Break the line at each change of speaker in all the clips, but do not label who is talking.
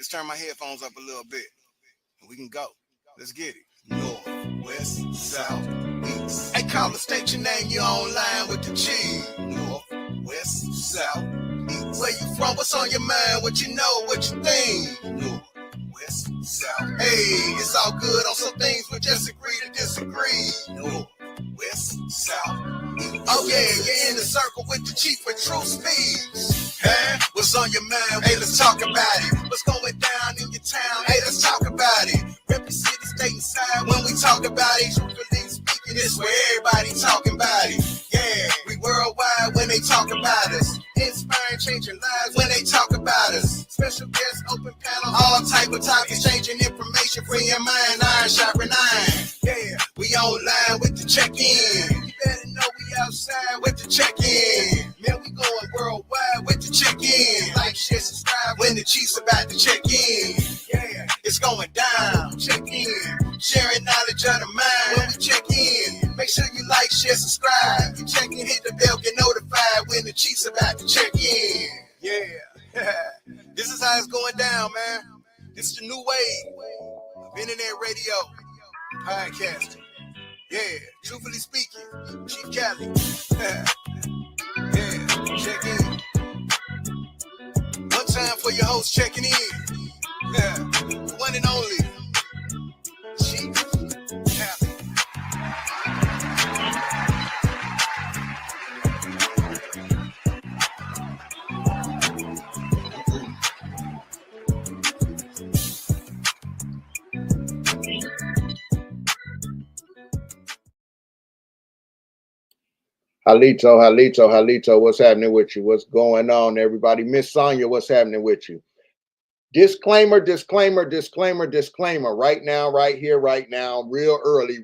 Let's turn my headphones up a little bit and we can go. Let's get it. North, west, south, east. Hey, call the state your name, you online with the G. North, west, south, east. Where you from? What's on your mind? What you know? What you think? North, west, south. Hey, it's all good on some things, we just agree to disagree. North, west, south, east. Oh yeah, you're in the circle with the chief with true speech. Hey, what's on your mind? Hey, let's talk about it. What's going down in your town? Hey, let's talk about it. Rep your city, state, and side when we talk about it. Truthfully speaking, it's where everybody talking about it. Yeah, we worldwide when they talk about us. Inspiring, changing lives when they talk about us. Special guests, open panel, all type of topics, changing information, free your mind, iron sharpen iron. Yeah, we online with the check-in. You better know we outside with the check-in. Man, we going worldwide with the check-in. Like, share, subscribe when the Chiefs about to check in. Yeah, it's going down. Check in. Sharing knowledge of the mind when we check in. Make sure you like, share, subscribe. You check in, hit the bell, get notified when the Chiefs about to check in. Yeah, this is how it's going down, man. This is the new wave of internet radio, podcasting. Yeah, truthfully speaking, Chief Cali. Yeah, check in. One time for your host checking in. Yeah, the one and only Chief Cali.
Halito, what's happening with you? What's going on, everybody? Miss Sonia, what's happening with you? Disclaimer. Right now, right here, right now, real early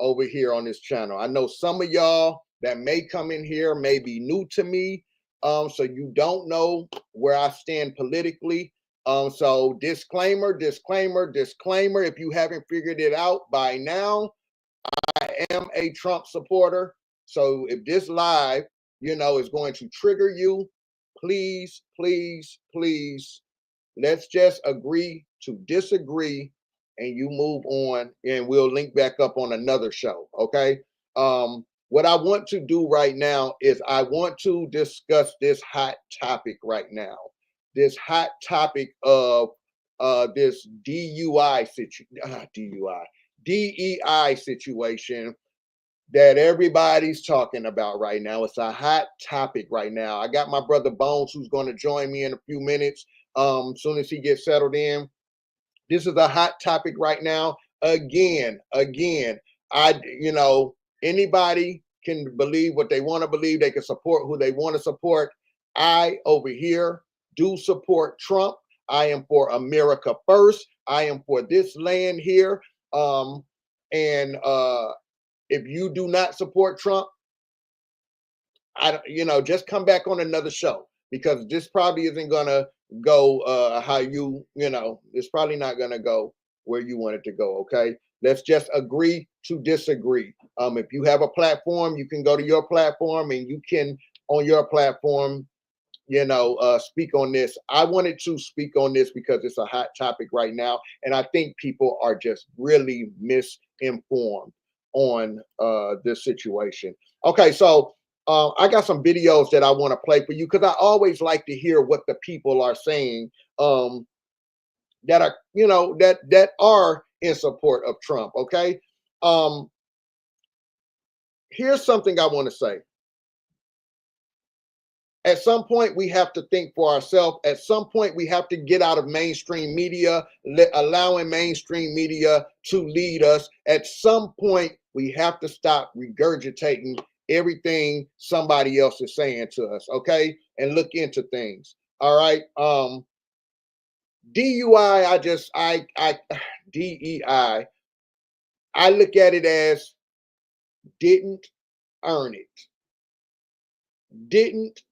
over here on this channel. I know some of y'all that may come in here may be new to me, so you don't know where I stand politically. So disclaimer. If you haven't figured it out by now, I am a Trump supporter. So if this live, is going to trigger you, please, let's just agree to disagree and you move on and we'll link back up on another show. Okay. What I want to do right now is I want to discuss this hot topic right now. This hot topic of this DEI situation that everybody's talking about right now. It's a hot topic right now. I got my brother Bones who's going to join me in a few minutes. Soon as he gets settled in. This is a hot topic right now. Again, anybody can believe what they want to believe. They can support who they want to support. I over here do support Trump. I am for America first. I am for this land here. If you do not support Trump, just come back on another show because this probably isn't gonna go how it's probably not gonna go where you want it to go. Okay, let's just agree to disagree. If you have a platform, you can go to your platform and you can on your platform speak on this. I wanted to speak on this because it's a hot topic right now, and I think people are just really misinformed on this situation. Okay, so I got some videos that I want to play for you because I always like to hear what the people are saying that are that are in support of Trump. Okay, here's something I want to say. At some point, we have to think for ourselves. At some point, we have to get out of mainstream media, allowing mainstream media to lead us. At some point, we have to stop regurgitating everything somebody else is saying to us, okay? And look into things. All right. DUI, DEI, I look at it as didn't earn it. Didn't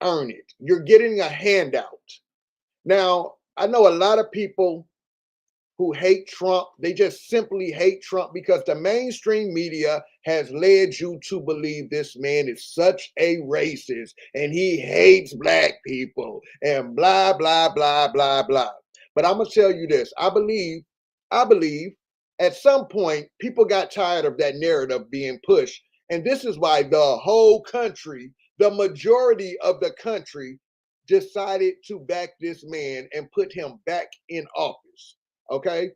earn it. You're getting a handout. Now, I know a lot of people who hate Trump. They just simply hate Trump because the mainstream media has led you to believe this man is such a racist and he hates black people and blah, blah, blah, blah, blah. But I'm going to tell you this. I believe at some point people got tired of that narrative being pushed. And this is why the whole country, the majority of the country, decided to back this man and put him back in office. Okay.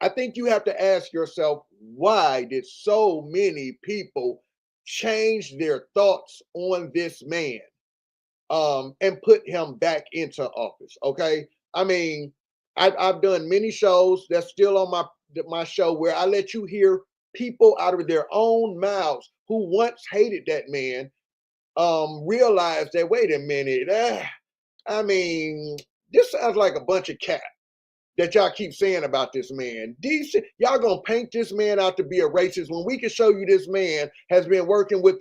I think you have to ask yourself, why did so many people change their thoughts on this man and put him back into office? Okay. I mean, I've done many shows that's still on my show where I let you hear people out of their own mouths who once hated that man realize that, wait a minute, I mean, this sounds like a bunch of cap that y'all keep saying about this man. Y'all gonna paint this man out to be a racist when we can show you this man has been working with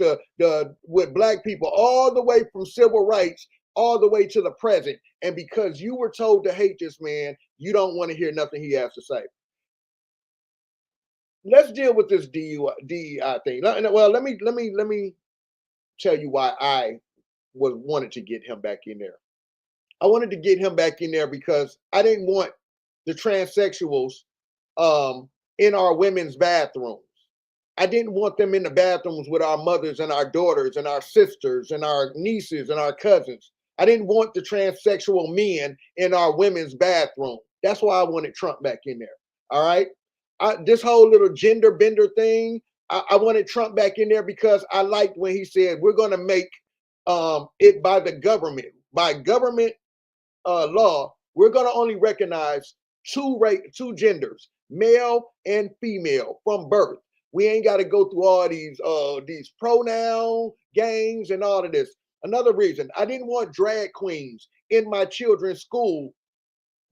with black people all the way from civil rights all the way to the present. And because you were told to hate this man, you don't want to hear nothing he has to say. Let's deal with this DEI thing. Well, let me tell you why I wanted to get him back in there. I wanted to get him back in there because I didn't want the transsexuals in our women's bathrooms. I didn't want them in the bathrooms with our mothers and our daughters and our sisters and our nieces and our cousins. I didn't want the transsexual men in our women's bathroom. That's why I wanted Trump back in there. All right. This whole little gender bender thing, I wanted Trump back in there because I liked when he said, we're going to make it by the government, by government law, we're going to only recognize two genders, male and female, from birth. We ain't got to go through all these pronoun games and all of this. Another reason, I didn't want drag queens in my children's school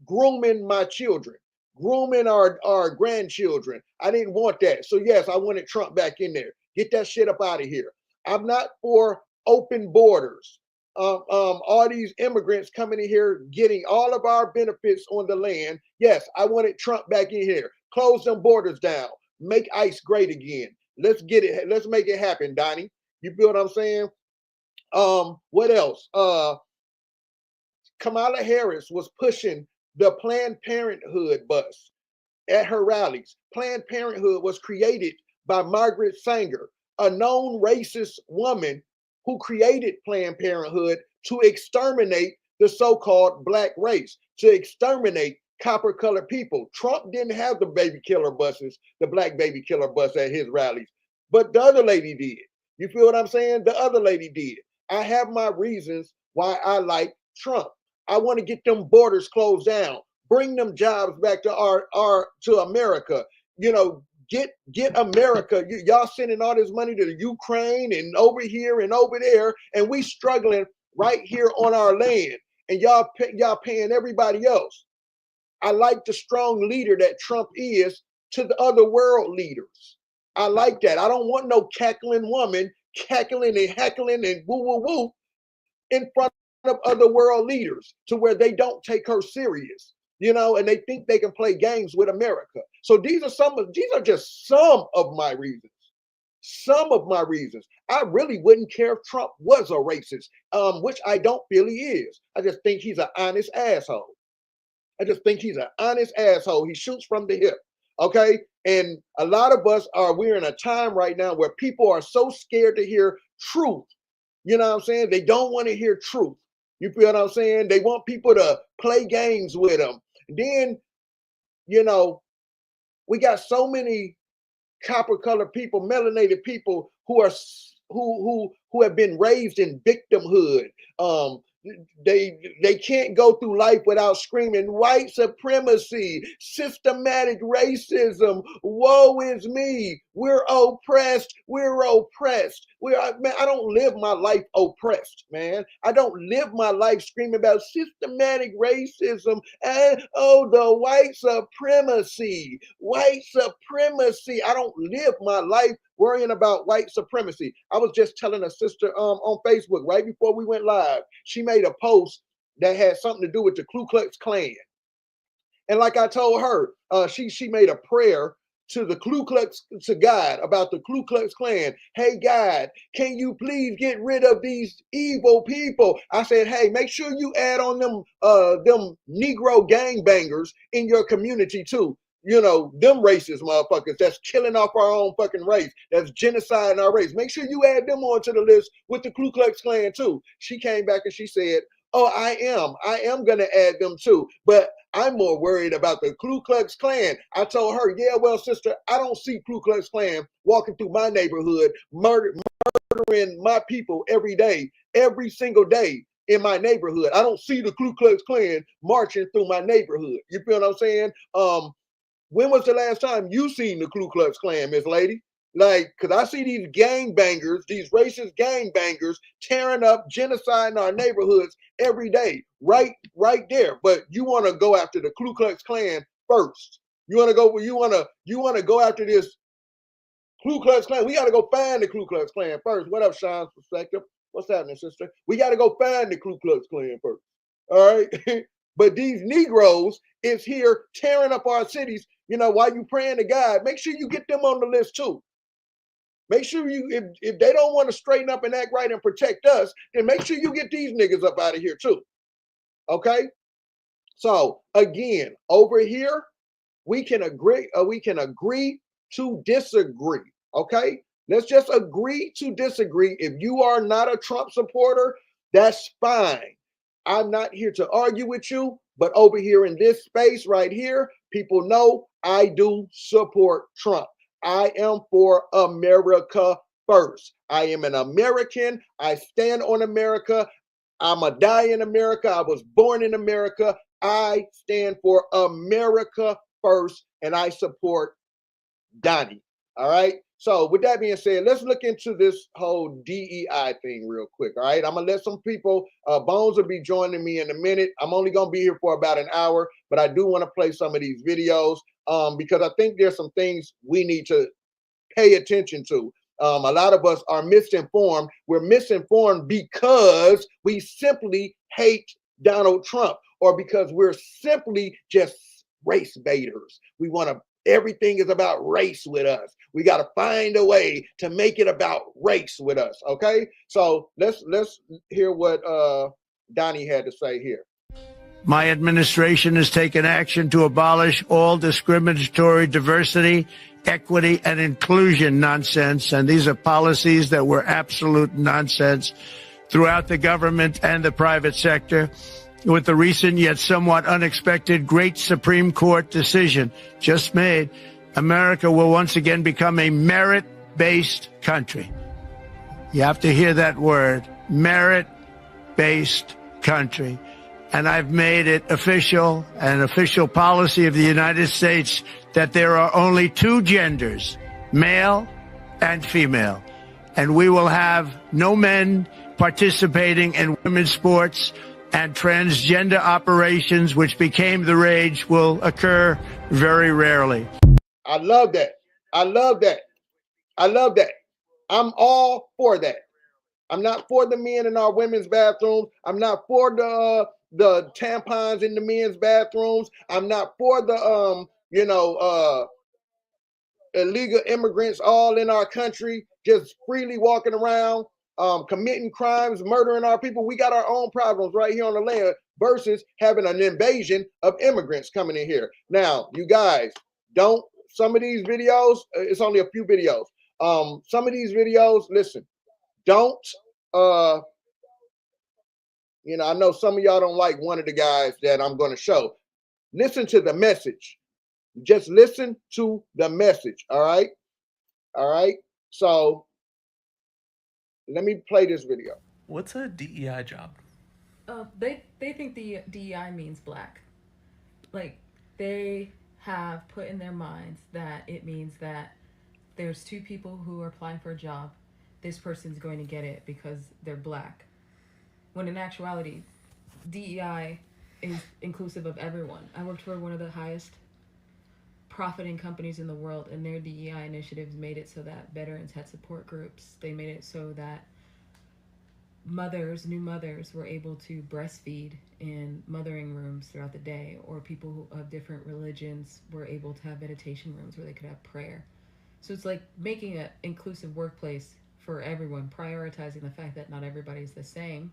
grooming my children, grooming our grandchildren. I didn't want that. So yes, I wanted Trump back in there. Get that shit up out of here. I'm not for open borders. All these immigrants coming in here getting all of our benefits on the land. Yes, I wanted Trump back in here. Close them borders down. Make ICE great again. Let's get it. Let's make it happen, Donnie. You feel what I'm saying? What else? Kamala Harris was pushing the Planned Parenthood bus at her rallies. Planned Parenthood was created by Margaret Sanger, a known racist woman who created Planned Parenthood to exterminate the so-called black race, to exterminate copper-colored people. Trump didn't have the baby killer buses, the black baby killer bus at his rallies, but the other lady did. You feel what I'm saying? The other lady did. I have my reasons why I like Trump. I want to get them borders closed down, bring them jobs back to America. You know, get America. Y'all sending all this money to the Ukraine and over here and over there, and we struggling right here on our land, and y'all paying everybody else. I like the strong leader that Trump is to the other world leaders. I like that. I don't want no cackling woman cackling and heckling and woo woo woo in front of other world leaders to where they don't take her serious, and they think they can play games with America. So these are just some of my reasons. Some of my reasons. I really wouldn't care if Trump was a racist, which I don't feel he is. I just think he's an honest asshole. He shoots from the hip. Okay. And a lot of us we're in a time right now where people are so scared to hear truth. You know what I'm saying? They don't want to hear truth. You feel what I'm saying? They want people to play games with them. Then, we got so many copper-colored people, melanated people who are who have been raised in victimhood. They can't go through life without screaming white supremacy, systematic racism, woe is me, we're oppressed. Man, I don't live my life oppressed, man. I don't live my life screaming about systematic racism and the white supremacy. I don't live my life worrying about white supremacy. I was just telling a sister on Facebook right before we went live. She made a post that had something to do with the Ku Klux Klan. And like I told her, she made a prayer to the to God about the Ku Klux Klan. Hey, God, can you please get rid of these evil people? I said, hey, make sure you add on them Negro gangbangers in your community too. You know, them racist motherfuckers that's killing off our own fucking race, that's genociding our race. Make sure you add them onto the list with the Ku Klux Klan too. She came back and she said, oh, I am going to add them too. But I'm more worried about the Ku Klux Klan. I told her, yeah, well, sister, I don't see Ku Klux Klan walking through my neighborhood, murdering my people every day, every single day in my neighborhood. I don't see the Ku Klux Klan marching through my neighborhood. You feel what I'm saying? When was the last time you seen the Ku Klux Klan, Miss Lady? Like, because I see these gangbangers, these racist gangbangers tearing up, genociding our neighborhoods every day, right there. But you want to go after the Ku Klux Klan first. You want to go after this Ku Klux Klan. We got to go find the Ku Klux Klan first. What up, Sean's perspective? What's happening, sister? We got to go find the Ku Klux Klan first. All right. But these Negroes is here tearing up our cities. You know, while you praying to God, make sure you get them on the list too. Make sure you, if they don't want to straighten up and act right and protect us, then make sure you get these niggas up out of here too. Okay? So again, over here, we can agree to disagree. Okay? Let's just agree to disagree. If you are not a Trump supporter, that's fine. I'm not here to argue with you, but over here in this space right here, people know I do support Trump. I am for America first. I am an American. I stand on America. I'm a die in America. I was born in America. I stand for America first, and I support Donnie. All right. So with that being said, let's look into this whole DEI thing real quick. All right. I'm gonna let some people, Bones will be joining me in a minute. I'm only gonna be here for about an hour, but I do want to play some of these videos because I think there's some things we need to pay attention to. A lot of us are misinformed. We're misinformed because we simply hate Donald Trump, or because we're simply just race baiters. We want to, everything is about race with us. We got to find a way to make it about race with us. Okay. So let's hear what Donnie had to say here.
My administration has taken action to abolish all discriminatory diversity, equity, and inclusion nonsense. And these are policies that were absolute nonsense throughout the government and the private sector. With the recent yet somewhat unexpected great Supreme Court decision just made, America will once again become a merit-based country. You have to hear that word, merit-based country. And I've made it official, an official policy of the United States, that there are only two genders, male and female. And we will have no men participating in women's sports, and transgender operations, which became the rage, will occur very rarely.
I love that. I love that. I love that. I'm all for that. I'm not for the men in our women's bathrooms. I'm not for the tampons in the men's bathrooms. I'm not for the illegal immigrants all in our country just freely walking around, committing crimes, murdering our people. We got our own problems right here on the land versus having an invasion of immigrants coming in here. Now, you guys, don't, some of these videos, it's only a few videos. Some of these videos, listen, don't, I know some of y'all don't like one of the guys that I'm going to show. Listen to the message. Just listen to the message. All right. All right. So let me play this video.
What's a DEI job?
They think the DEI means black. Like, they have put in their minds that it means that there's two people who are applying for a job. This person's going to get it because they're black. When in actuality, DEI is inclusive of everyone. I worked for one of the highest profiting companies in the world, and their DEI initiatives made it so that veterans had support groups. They made it so that new mothers were able to breastfeed in mothering rooms throughout the day, or people who of different religions were able to have meditation rooms where they could have prayer. So it's like making an inclusive workplace for everyone, prioritizing the fact that not everybody's the same.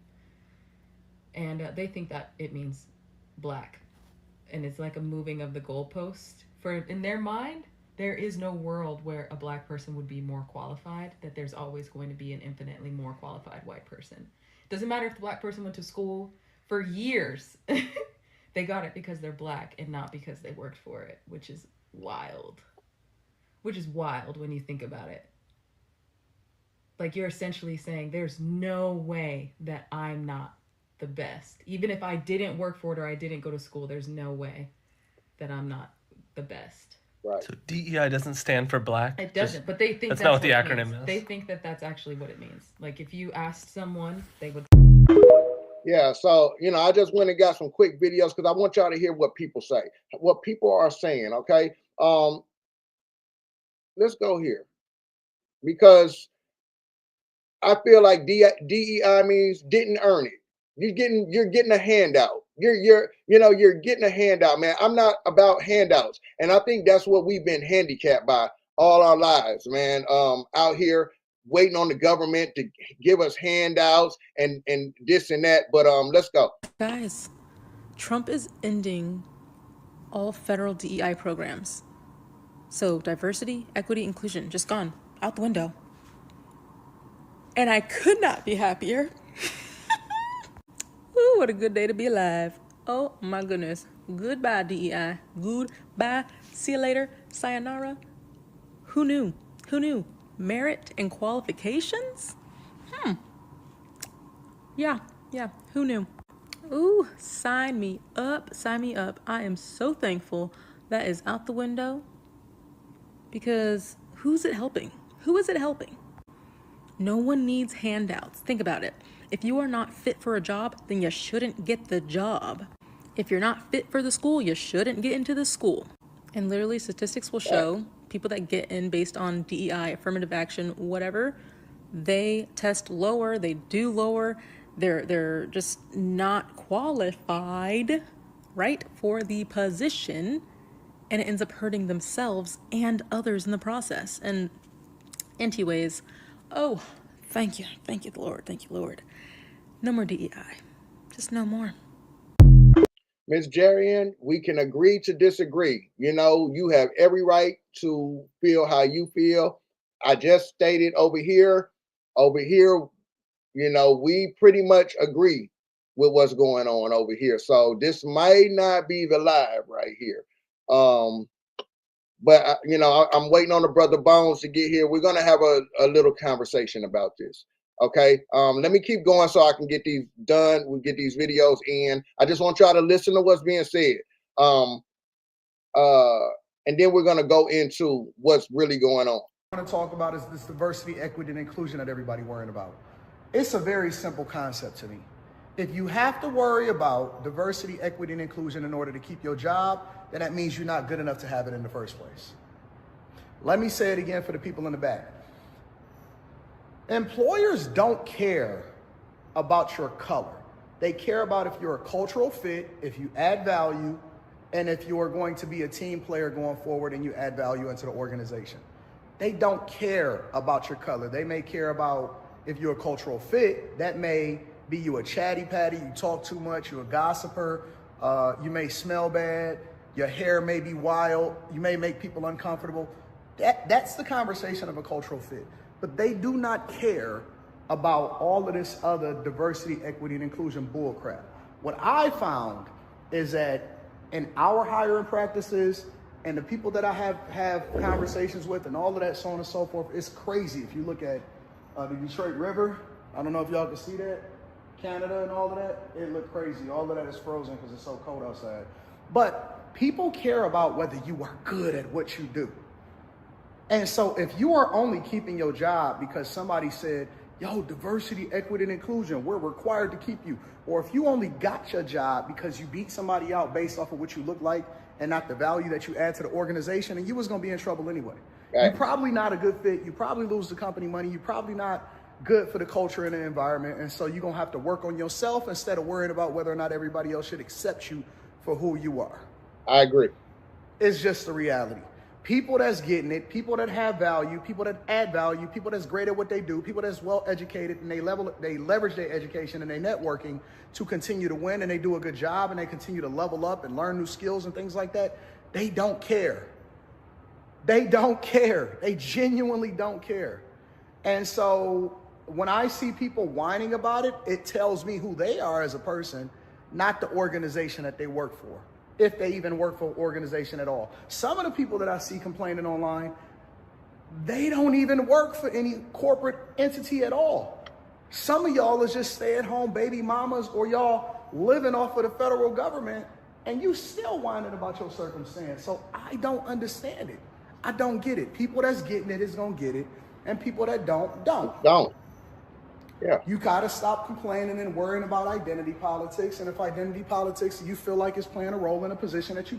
And they think that it means black. And it's like a moving of the goalpost. For in their mind, there is no world where a black person would be more qualified, that there's always going to be an infinitely more qualified white person. Doesn't matter if the black person went to school for years. They got it because they're black and not because they worked for it, which is wild. Which is wild when you think about it. Like, you're essentially saying there's no way that I'm not the best. Even if I didn't work for it or I didn't go to school, there's no way that I'm not the best.
Right.
So DEI doesn't stand for black?
It doesn't, but they think
that's not what the
it
acronym
means.
is.
They think that that's actually what it means. Like, if you asked someone, they would.
Yeah, so, I just went and got some quick videos because I want y'all to hear what people say, what people are saying, okay? Let's go here, because I feel like DEI means didn't earn it. You're getting a handout. You're getting a handout, man. I'm not about handouts, and I think that's what we've been handicapped by all our lives, man. Out here waiting on the government to give us handouts and this and that. But let's go,
guys. Trump is ending all federal DEI programs. So diversity, equity, inclusion, just gone out the window. And I could not be happier. Ooh, what a good day to be alive. Oh my goodness. Goodbye, DEI. Goodbye. See you later. Sayonara. Who knew? Who knew? Merit and qualifications? Yeah. Who knew? Ooh, sign me up. Sign me up. I am so thankful that is out the window, because who's it helping? Who is it helping? No one needs handouts. Think about it. If you are not fit for a job, then you shouldn't get the job. If you're not fit for the school, you shouldn't get into the school. And literally, statistics will show people that get in based on DEI, affirmative action, whatever, they test lower, they do lower, they're just not qualified, right, for the position, and it ends up hurting themselves and others in the process. And anyways, oh, thank you, Lord. No more DEI, just no more.
Ms. Jarian, we can agree to disagree. You have every right to feel how you feel. I just stated over here, we pretty much agree with what's going on over here. So this might not be the live right here. But I'm waiting on the brother Bones to get here. We're going to have a little conversation about this. Okay. Let me keep going so I can get these done. We'll get these videos in. I just want y'all to listen to what's being said. And then we're going to go into what's really going on.
What I want to talk about is this diversity, equity, and inclusion that everybody worrying about. It's a very simple concept to me. If you have to worry about diversity, equity, and inclusion in order to keep your job, then that means you're not good enough to have it in the first place. Let me say it again for the people in the back. Employers don't care about your color. They care about if you're a cultural fit, if you add value, and if you are going to be a team player going forward and you add value into the organization. They don't care about your color. They may care about if you're a cultural fit. That may be you a chatty patty, you talk too much, you're a gossiper, you may smell bad, your hair may be wild, you may make people uncomfortable. That's the conversation of a cultural fit. But they do not care about all of this other diversity, equity, and inclusion bullcrap. What I found is that in our hiring practices and the people that I have conversations with and all of that, so on and so forth, it's crazy. If you look at the Detroit River, I don't know if y'all can see that, Canada and all of that, it looked crazy. All of that is frozen because it's so cold outside. But people care about whether you are good at what you do. And so if you are only keeping your job because somebody said, yo, diversity, equity, and inclusion, we're required to keep you. Or if you only got your job because you beat somebody out based off of what you look like and not the value that you add to the organization, and you was going to be in trouble anyway. Right. You're probably not a good fit. You probably lose the company money. You're probably not good for the culture and the environment. And so you're going to have to work on yourself instead of worrying about whether or not everybody else should accept you for who you are.
I agree.
It's just the reality. People that's getting it, people that have value, people that add value, people that's great at what they do, people that's well educated, and they leverage their education and their networking to continue to win, and they do a good job, and they continue to level up and learn new skills and things like that. They don't care. They don't care. They genuinely don't care. And so when I see people whining about it, it tells me who they are as a person, not the organization that they work for, if they even work for an organization at all. Some of the people that I see complaining online, they don't even work for any corporate entity at all. Some of y'all is just stay-at-home baby mamas, or y'all living off of the federal government, and you still whining about your circumstance. So I don't understand it. I don't get it. People that's getting it is gonna get it, and people that don't.
Don't. Yeah.
You gotta stop complaining and worrying about identity politics. And if identity politics, you feel like it's playing a role in a position that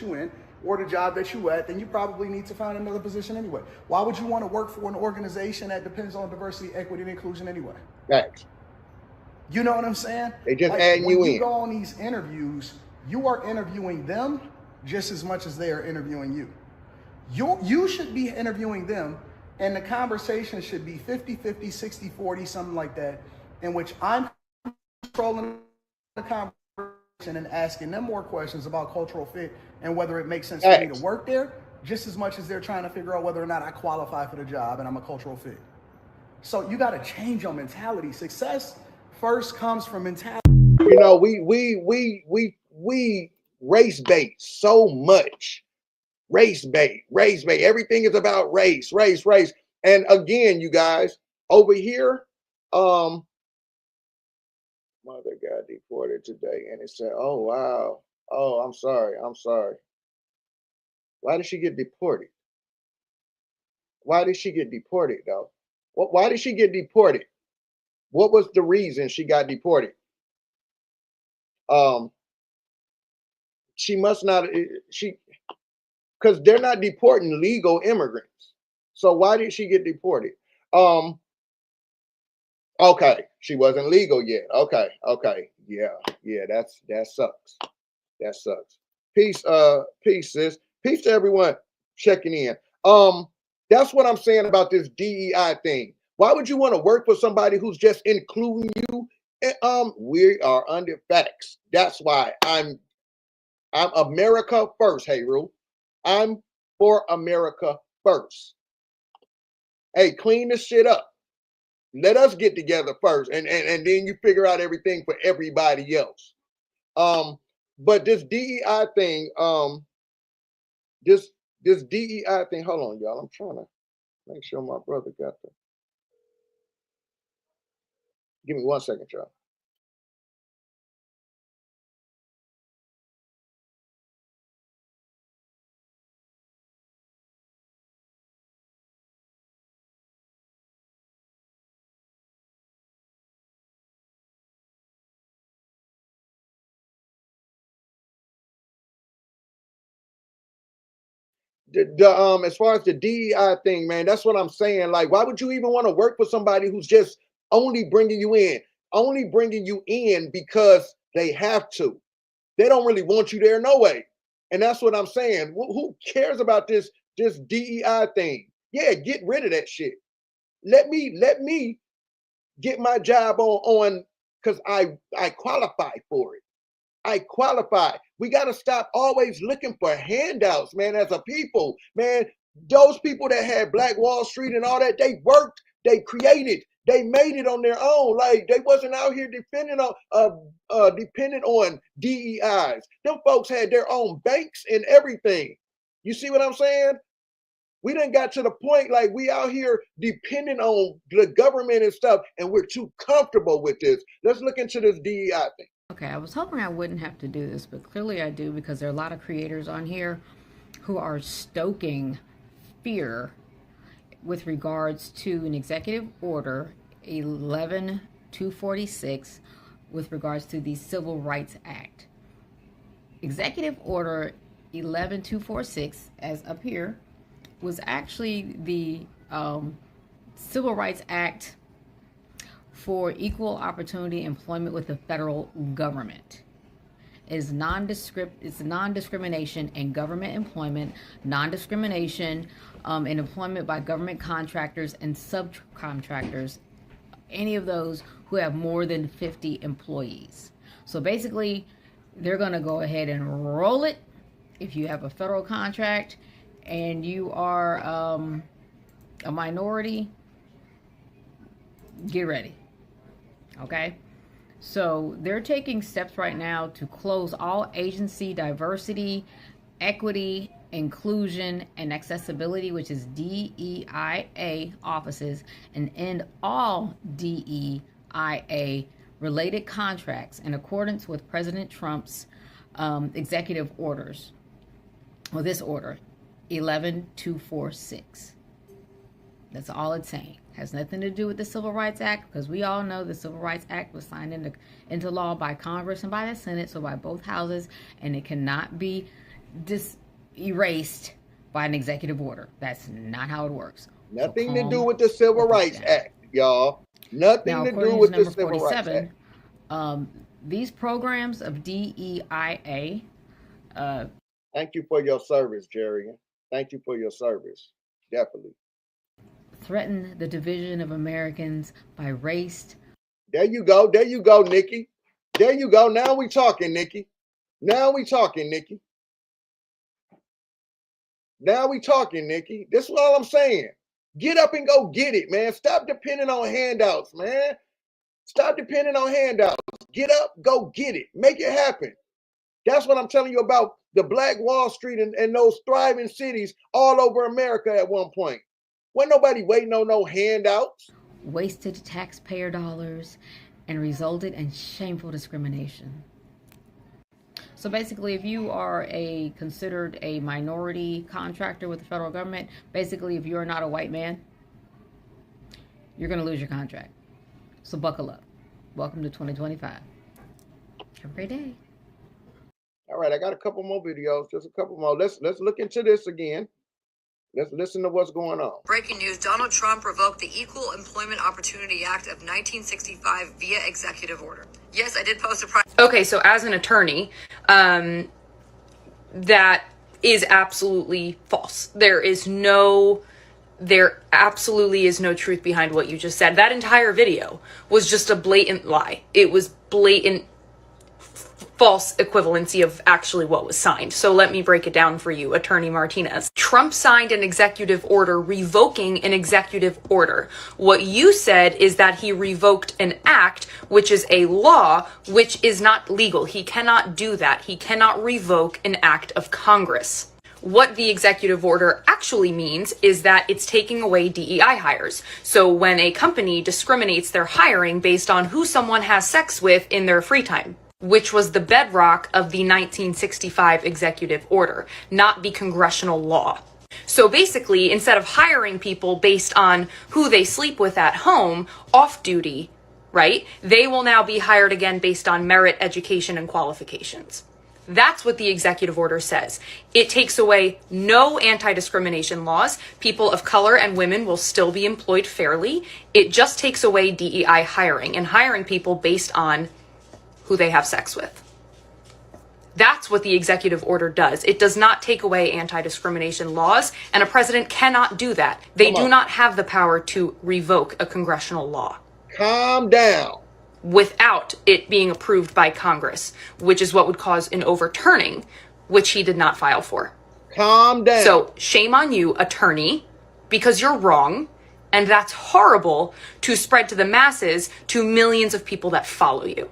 you in, or the job that you at, then you probably need to find another position anyway. Why would you want to work for an organization that depends on diversity, equity, and inclusion anyway?
Thanks.
You know what I'm saying?
They just add you in.
When you go on these interviews, you are interviewing them just as much as they are interviewing you. You should be interviewing them, and the conversation should be 50-50, 60-40, something like that, in which I'm controlling the conversation and asking them more questions about cultural fit and whether it makes sense for me to work there, just as much as they're trying to figure out whether or not I qualify for the job and I'm a cultural fit. So you got to change your mentality. Success first comes from mentality.
You know, we race bait so much. Race bait. Everything is about race. And again, you guys, over here, mother got deported today, and it said, "Oh wow, oh I'm sorry." Why did she get deported? Why did she get deported though? Why did she get deported? What was the reason she got deported? She must not. Because they're not deporting legal immigrants. So why did she get deported? Okay, she wasn't legal yet. Okay, yeah, that sucks. That sucks. Peace, sis. Peace to everyone checking in. That's what I'm saying about this DEI thing. Why would you want to work for somebody who's just including you? We are under facts. That's why I'm America first. Hey, Rue. I'm for America first. Hey, clean this shit up. Let us get together first, and then you figure out everything for everybody else. But this DEI thing, this DEI thing. Hold on, y'all. I'm trying to make sure my brother got the. Give me 1 second, y'all. As far as the DEI thing, man, that's what I'm saying. Like, why would you even want to work for somebody who's just only bringing you in because they have to? They don't really want you there no way. And that's what I'm saying. Who cares about this DEI thing? Yeah, get rid of that shit. Let me get my job on because I qualify for it. I qualify. We got to stop always looking for handouts, man, as a people. Man, those people that had Black Wall Street and all that, they worked, they created, they made it on their own. Like, they wasn't out here dependent on DEIs. Them folks had their own banks and everything. You see what I'm saying? We done got to the point like we out here depending on the government and stuff, and we're too comfortable with this. Let's look into this DEI thing.
Okay, I was hoping I wouldn't have to do this, but clearly I do, because there are a lot of creators on here who are stoking fear with regards to an executive order 11246 with regards to the Civil Rights Act. Executive Order 11246, as up here, was actually the Civil Rights Act for equal opportunity employment with the federal government. Is non-discrimination in government employment, non-discrimination in employment by government contractors and subcontractors, any of those who have more than 50 employees. So basically, they're going to go ahead and roll it. If you have a federal contract and you are a minority, get ready. Okay? So they're taking steps right now to close all agency diversity, equity, inclusion, and accessibility, which is DEIA offices, and end all DEIA related contracts in accordance with President Trump's executive orders, or this order, 11246. That's all it's saying. Has nothing to do with the Civil Rights Act, because we all know the Civil Rights Act was signed into law by Congress and by the Senate, so by both houses, and it cannot be erased by an executive order. That's not how it works.
Nothing to do with the Civil Rights Act, y'all. Nothing to do with the Civil Rights Act.
These programs of DEIA.
Thank you for your service, Jerry. Thank you for your service. Definitely.
Threaten the division of Americans by race.
There you go. There you go, Nikki. There you go. Now we talking, Nikki. Now we talking, Nikki. Now we talking, Nikki. This is all I'm saying. Get up and go get it, man. Stop depending on handouts, man. Stop depending on handouts. Get up, go get it. Make it happen. That's what I'm telling you about the Black Wall Street and those thriving cities all over America at one point. Wasn't nobody waiting on no handouts.
Wasted taxpayer dollars and resulted in shameful discrimination. So basically, if you are considered a minority contractor with the federal government, basically if you're not a white man, you're going to lose your contract. So buckle up. Welcome to 2025. Have a great day.
All right, I got a couple more videos, just a couple more. Let's look into this again. Let's listen to what's going on.
Breaking news, Donald Trump revoked the Equal Employment Opportunity Act of 1965 via executive order. Yes, I did post a
Okay, so as an attorney, that is absolutely false. There absolutely is no truth behind what you just said. That entire video was just a blatant lie. It was blatant false equivalency of actually what was signed. So let me break it down for you, Attorney Martinez. Trump signed an executive order revoking an executive order. What you said is that he revoked an act, which is a law, which is not legal. He cannot do that. He cannot revoke an act of Congress. What the executive order actually means is that it's taking away DEI hires. So when a company discriminates their hiring based on who someone has sex with in their free time, which was the bedrock of the 1965 executive order, not the congressional law. So basically, instead of hiring people based on who they sleep with at home, off duty, right, they will now be hired again based on merit, education, and qualifications. That's what the executive order says. It takes away no anti-discrimination laws. People of color and women will still be employed fairly. It just takes away DEI hiring and hiring people based on who they have sex with. That's what the executive order does. It does not take away anti-discrimination laws, and a president cannot do that. They do not have the power to revoke a congressional law.
Calm down.
Without it being approved by Congress, which is what would cause an overturning, which he did not file for.
Calm down.
So shame on you, attorney, because you're wrong, and that's horrible to spread to the masses, to millions of people that follow you.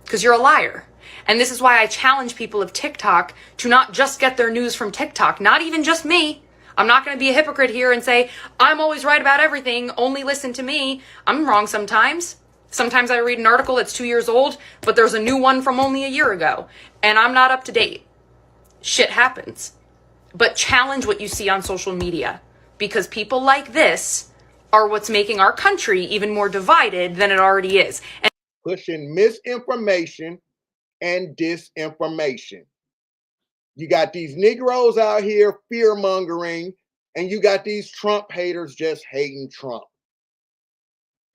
Because you're a liar. And this is why I challenge people of TikTok to not just get their news from TikTok, not even just me. I'm not going to be a hypocrite here and say, I'm always right about everything, only listen to me. I'm wrong sometimes. Sometimes I read an article that's 2 years old, but there's a new one from only a year ago, and I'm not up to date. Shit happens. But challenge what you see on social media, because people like this are what's making our country even more divided than it already is. And
pushing misinformation and disinformation. You got these Negroes out here fear-mongering, and you got these Trump haters just hating Trump.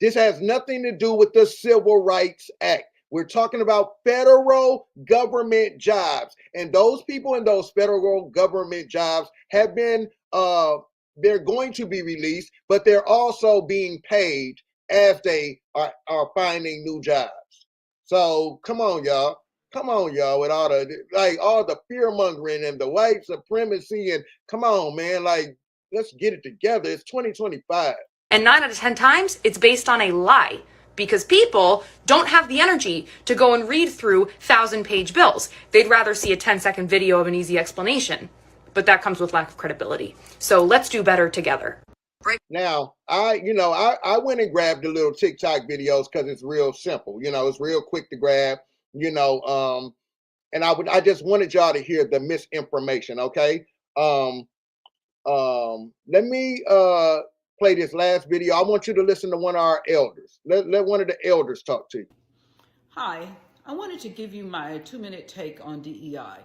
This has nothing to do with the Civil Rights Act. We're talking about federal government jobs. And those people in those federal government jobs have been, they're going to be released, but they're also being paid as they are finding new jobs. So come on, y'all. Come on, y'all, with all the fear mongering and the white supremacy. And come on, man, like, let's get it together. It's 2025.
And 9 out of 10 times, it's based on a lie. Because people don't have the energy to go and read through 1,000-page bills. They'd rather see a 10-second video of an easy explanation. But that comes with lack of credibility. So let's do better together.
Now, I went and grabbed the little TikTok videos because it's real simple. It's real quick to grab, and I just wanted y'all to hear the misinformation, okay? Let me play this last video. I want you to listen to one of our elders. Let one of the elders talk to you.
Hi, I wanted to give you my 2-minute take on DEI.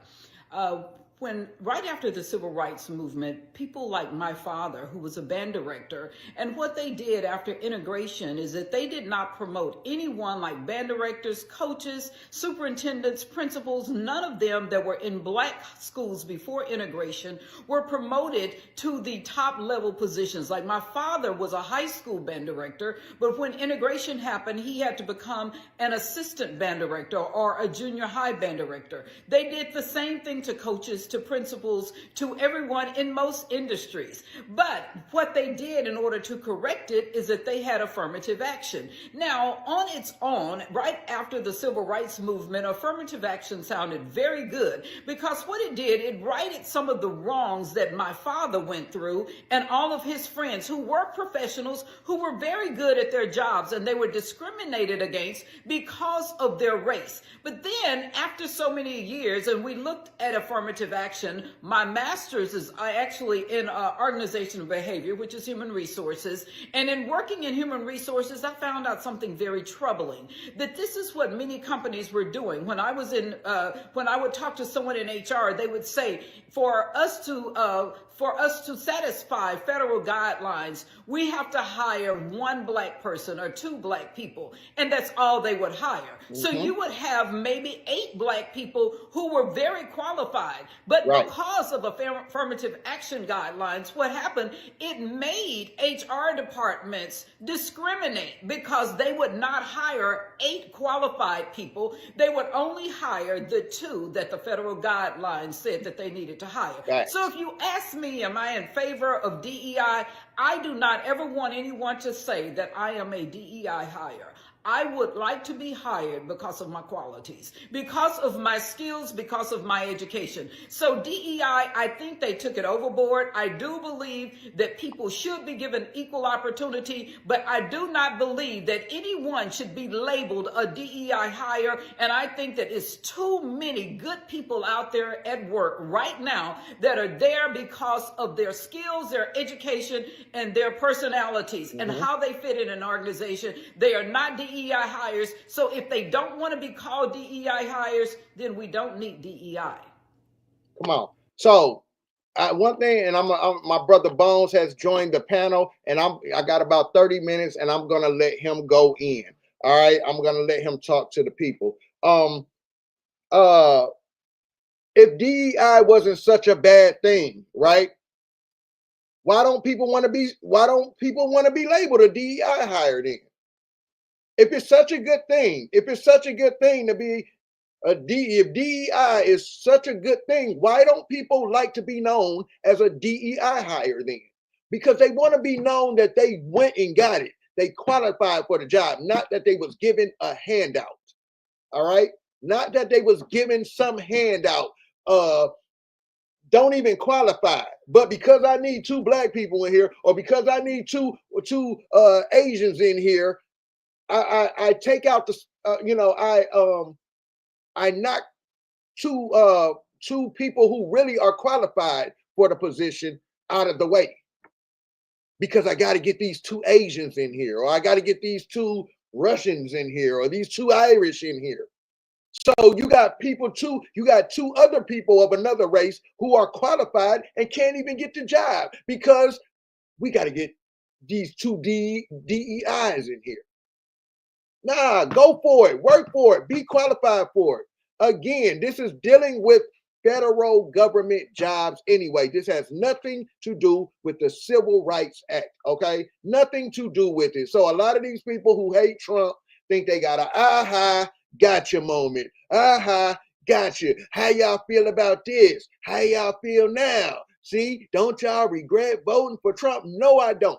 Right after the civil rights movement, people like my father, who was a band director, and what they did after integration is that they did not promote anyone like band directors, coaches, superintendents, principals. None of them that were in black schools before integration were promoted to the top level positions. Like my father was a high school band director, but when integration happened, he had to become an assistant band director or a junior high band director. They did the same thing to coaches, to principals, to everyone in most industries. But what they did in order to correct it is that they had affirmative action. Now, on its own, right after the civil rights movement, affirmative action sounded very good because what it did, it righted some of the wrongs that my father went through and all of his friends who were professionals, who were very good at their jobs, and they were discriminated against because of their race. But then, after so many years, and we looked at affirmative action, my master's is actually in organizational behavior, which is human resources. And in working in human resources, I found out something very troubling, that this is what many companies were doing. When I would talk to someone in HR, they would say, for us to satisfy federal guidelines, we have to hire 1 black person or 2 black people, and that's all they would hire. Mm-hmm. So you would have maybe 8 black people who were very qualified, but because of affirmative action guidelines, what happened, it made HR departments discriminate because they would not hire 8 qualified people. They would only hire the 2 that the federal guidelines said that they needed to hire. Right. So if you ask me, am I in favor of DEI? I do not ever want anyone to say that I am a DEI hire. I would like to be hired because of my qualities, because of my skills, because of my education. So DEI, I think they took it overboard. I do believe that people should be given equal opportunity, but I do not believe that anyone should be labeled a DEI hire. And I think that it's too many good people out there at work right now that are there because of their skills, their education, and their personalities, and how they fit in an organization. They are not DEI hires. So if they don't want to be called DEI hires, then we don't need DEI.
Come on. So one thing, and my brother Bones has joined the panel, and I got about 30 minutes, and I'm gonna let him go in. All right, I'm gonna let him talk to the people. If DEI wasn't such a bad thing, right? Why don't people want to be labeled a DEI hire then? If it's such a good thing, to be if DEI is such a good thing, why don't people like to be known as a DEI hire then? Because they want to be known that they went and got it. They qualified for the job, not that they was given a handout. All right? Not that they was given some handout. Don't even qualify. But because I need 2 black people in here, or because I need two Asians in here, I take out the I knock 2 people who really are qualified for the position out of the way, because I got to get these 2 Asians in here, or I got to get these 2 Russians in here, or these 2 Irish in here. So you got 2 other people of another race who are qualified and can't even get the job because we got to get these two DEIs in here. Nah, go for it, work for it, be qualified for it. Again, this is dealing with federal government jobs anyway. This has nothing to do with the Civil Rights Act, okay? Nothing to do with it. So a lot of these people who hate Trump think they got a aha, gotcha moment. Aha, gotcha. How y'all feel about this? How y'all feel now? See, don't y'all regret voting for Trump? No, I don't.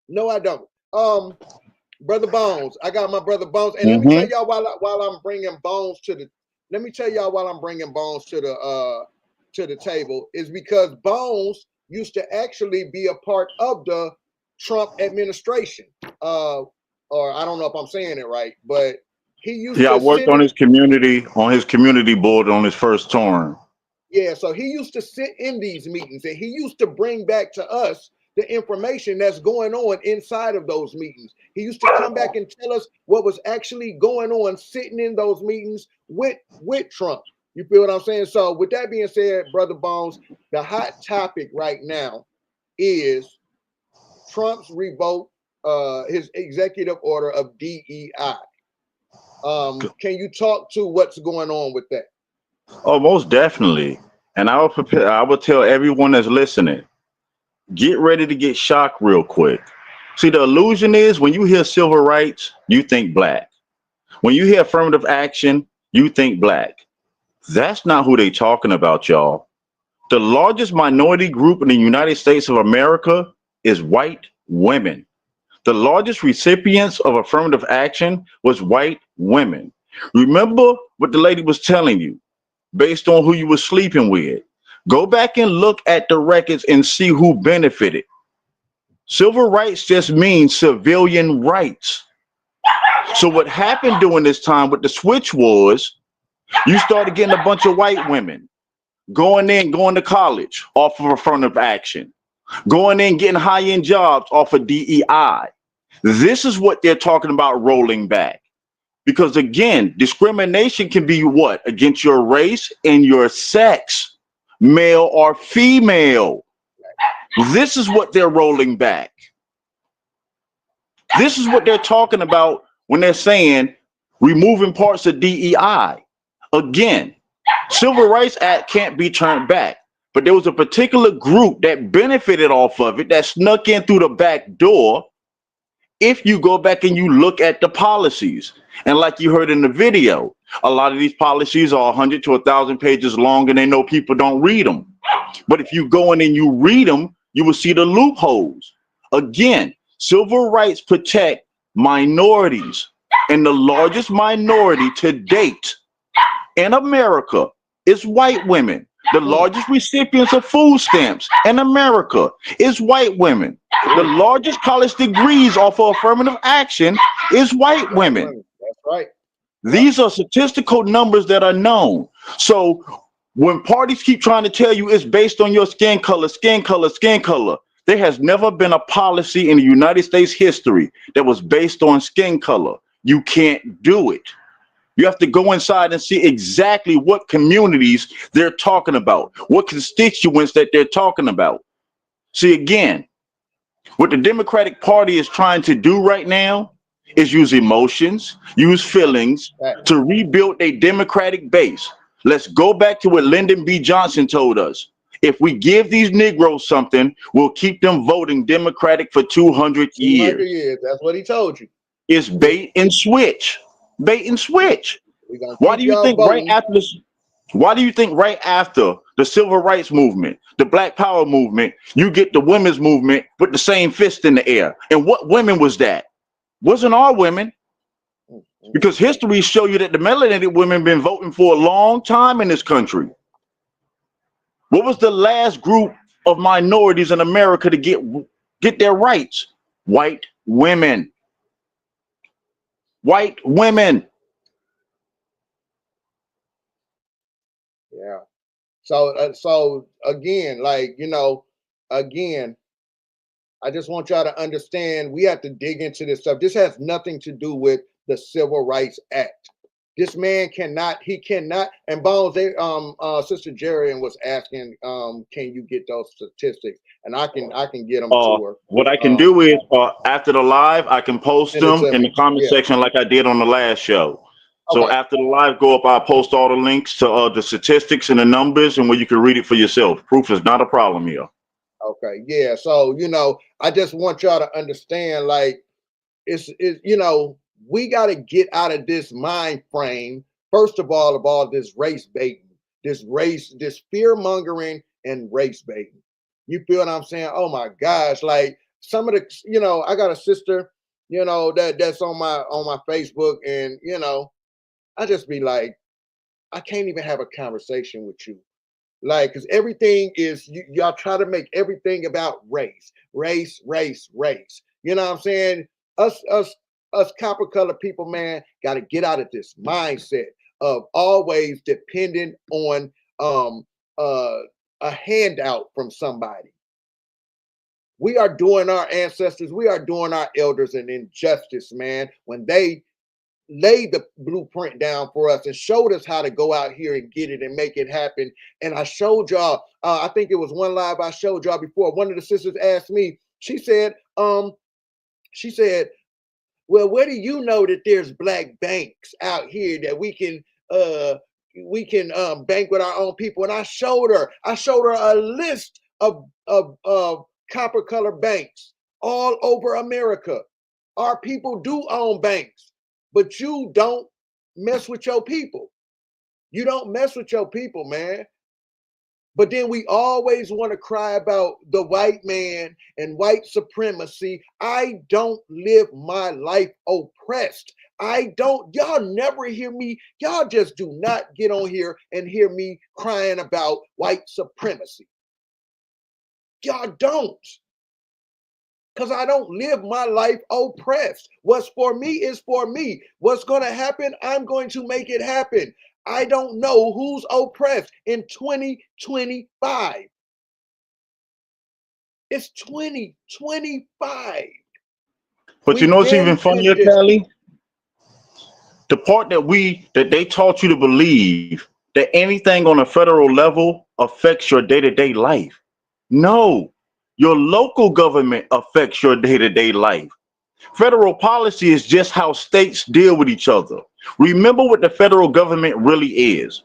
No, I don't. Brother Bones, I got my brother Bones, and let me tell y'all while I'm bringing Bones to the, let me tell y'all while I'm bringing Bones to the table is because Bones used to actually be a part of the Trump administration, or I don't know if I'm saying it right, but he used
Yeah, I
to
worked
sit
on
in.
his community board on his first term.
Yeah, so he used to sit in these meetings, and he used to bring back to us the information that's going on inside of those meetings. He used to come back and tell us what was actually going on sitting in those meetings with Trump. You feel what I'm saying? So with that being said, Brother Bones, the hot topic right now is Trump's revoke his executive order of DEI. Can you talk to what's going on with that?
Oh, most definitely. And I will tell everyone that's listening, get ready to get shocked real quick. See, the illusion is when you hear civil rights, you think black. When you hear affirmative action, you think black. That's not who they talking about, y'all. The largest minority group in the United States of America is white women. The largest recipients of affirmative action was white women. Remember what the lady was telling you based on who you were sleeping with. Go back and look at the records and see who benefited. Civil rights just means civilian rights. So what happened during this time with the switch was you started getting a bunch of white women going to college off of affirmative action, going in, getting high-end jobs off of DEI. This is what they're talking about rolling back. Because again, discrimination can be what? Against your race and your sex, male or female. This is what they're rolling back. This is what they're talking about when they're saying removing parts of DEI. Again, Civil Rights Act can't be turned back. But there was a particular group that benefited off of it that snuck in through the back door. If you go back and you look at the policies, and like you heard in the video, a lot of these policies are 100 to 1,000 pages long and they know people don't read them. But if you go in and you read them, you will see the loopholes. Again, civil rights protect minorities, and the largest minority to date in America is white women. The largest recipients of food stamps in America is white women. The largest college degrees off of affirmative action is white women.
That's right.
These are statistical numbers that are known. So when parties keep trying to tell you it's based on your skin color, there has never been a policy in the United States history that was based on skin color. You can't do it. You have to go inside and see exactly what communities they're talking about, what constituents that they're talking about. See, again, what the Democratic Party is trying to do right now is use emotions, use feelings to rebuild a Democratic base. Let's go back to what Lyndon B. Johnson told us. If we give these Negroes something, we'll keep them voting Democratic for 200 years.
200 years. That's what he told you.
It's bait and switch. Bait and switch. Why do you think right after this? Why do you think right after the civil rights movement, the Black Power movement, you get the women's movement with the same fist in the air? And what women was that? Wasn't all women. Because history show you that the melanated women been voting for a long time in this country. What was the last group of minorities in America to get their rights? White women. White women.
Yeah. So again, again, I just want y'all to understand we have to dig into this stuff. This has nothing to do with the Civil Rights Act. This man cannot, he cannot, and Bones, they Sister Jerry was asking, can you get those statistics? And I can get them to her.
What I can do is after the live, I can post
Send it
them
to
in
me.
the comment
Yeah.
section like I did on the last show. So
Okay.
after the live go up, I'll post all the links to the statistics and the numbers, and where you can read it for yourself. Proof is not a problem here.
Okay. Yeah. So, I just want y'all to understand, like, it's we got to get out of this mind frame, first of all this race baiting, this fear mongering and race baiting. You feel what I'm saying? Oh my gosh. Like some of the, I got a sister, that's on my Facebook, and, I just be like, I can't even have a conversation with you. Like, because everything is, y'all try to make everything about race. You know what I'm saying? Us copper colored people, man, got to get out of this mindset of always depending on a handout from somebody. We are doing our ancestors, we are doing our elders an injustice, man, when they laid the blueprint down for us and showed us how to go out here and get it and make it happen. And I showed y'all, I think it was one live I showed y'all before. One of the sisters asked me, she said, well, where do you know that there's black banks out here that we can bank with our own people? And I showed her a list of copper colored banks all over America. Our people do own banks. But you don't mess with your people. You don't mess with your people, man. But then we always want to cry about the white man and white supremacy. I don't live my life oppressed. Y'all never hear me. Y'all just do not get on here and hear me crying about white supremacy. Y'all don't. Because I don't live my life oppressed. What's for me is for me. What's going to happen, I'm going to make it happen. I don't know who's oppressed in 2025. It's 2025.
But you know what's even funnier, Callie? The part that they taught you to believe that anything on a federal level affects your day-to-day life. No, your local government affects your day-to-day life. Federal policy is just how states deal with each other. Remember what the federal government really is.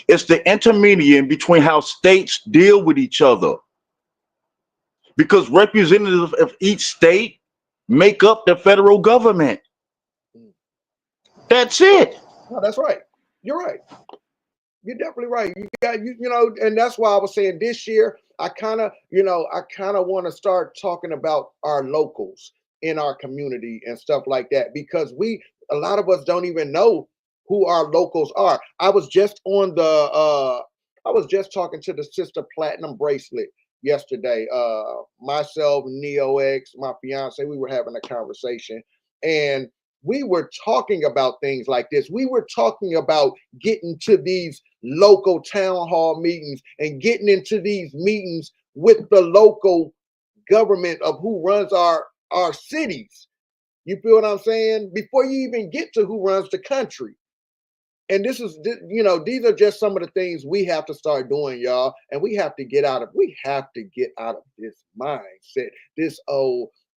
It's the intermediary between how states deal with each other. Because representatives of each state make up the federal government. That's it.
No, that's right. You're right. You're definitely right. And that's why I was saying this year, I kind of want to start talking about our locals in our community and stuff like that, because a lot of us don't even know who our locals are. I was just talking to the Sister Platinum Bracelet yesterday. Myself, Neo X, my fiance, we were having a conversation, and we were talking about things like this. We were talking about getting to these local town hall meetings and getting into these meetings with the local government of who runs our cities. You feel what I'm saying? Before you even get to who runs the country. And these are just some of the things we have to start doing, y'all. And we have to get out of this mindset, this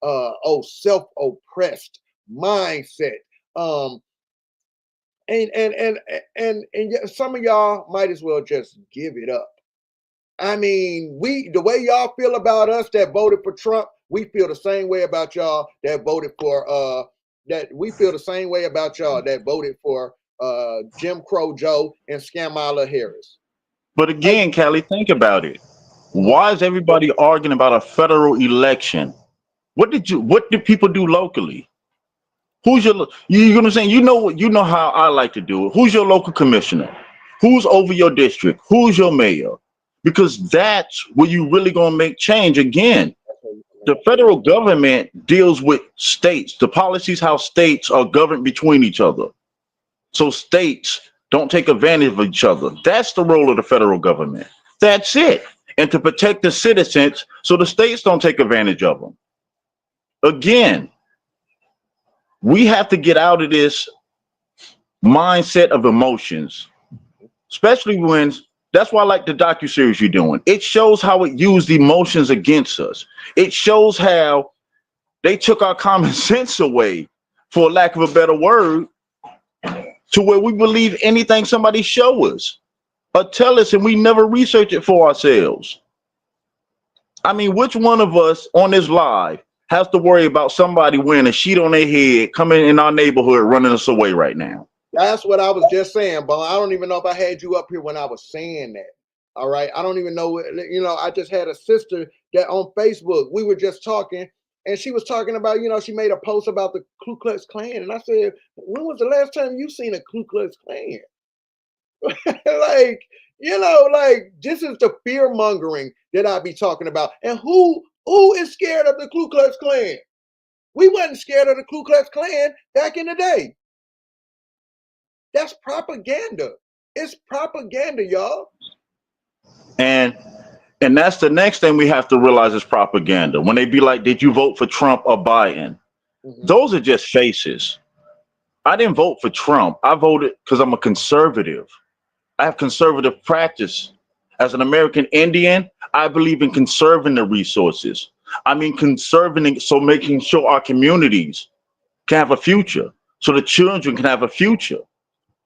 self-oppressed mindset. And some of y'all might as well just give it up. I mean, the way y'all feel about us that voted for Trump, we feel the same way about y'all that voted for we feel the same way about y'all that voted for Jim Crow Joe and Skamala Harris.
But again, Callie, think about it. Why is everybody arguing about a federal election? What did people do locally? Who's you know what I'm saying? You know how I like to do it. Who's your local commissioner? Who's over your district? Who's your mayor? Because that's where you really gonna make change. Again, the federal government deals with states. The policies, how states are governed between each other. So states don't take advantage of each other. That's the role of the federal government. That's it. And to protect the citizens so the states don't take advantage of them. Again, we have to get out of this mindset of emotions, especially when that's why I like the docuseries you're doing. It shows how it used emotions against us. It shows how they took our common sense away, for lack of a better word, to where we believe anything somebody show us or tell us, and we never research it for ourselves. I mean, which one of us on this live has to worry about somebody wearing a sheet on their head coming in our neighborhood running us away right now?
That's what I was just saying, but I don't even know if I had you up here when I was saying that. All right. I don't even know. I just had a sister that on Facebook, we were just talking, and she was talking about, she made a post about the Ku Klux Klan. And I said, when was the last time you seen a Ku Klux Klan? like this is the fear mongering that I be talking about. And who is scared of the Ku Klux Klan? We wasn't scared of the Ku Klux Klan back in the day. That's propaganda. It's propaganda, y'all.
And that's the next thing we have to realize is propaganda. When they be like, did you vote for Trump or Biden?
Mm-hmm.
Those are just faces. I didn't vote for Trump. I voted because I'm a conservative. I have conservative practice. As an American Indian, I believe in conserving the resources. I mean, making sure our communities can have a future, so the children can have a future.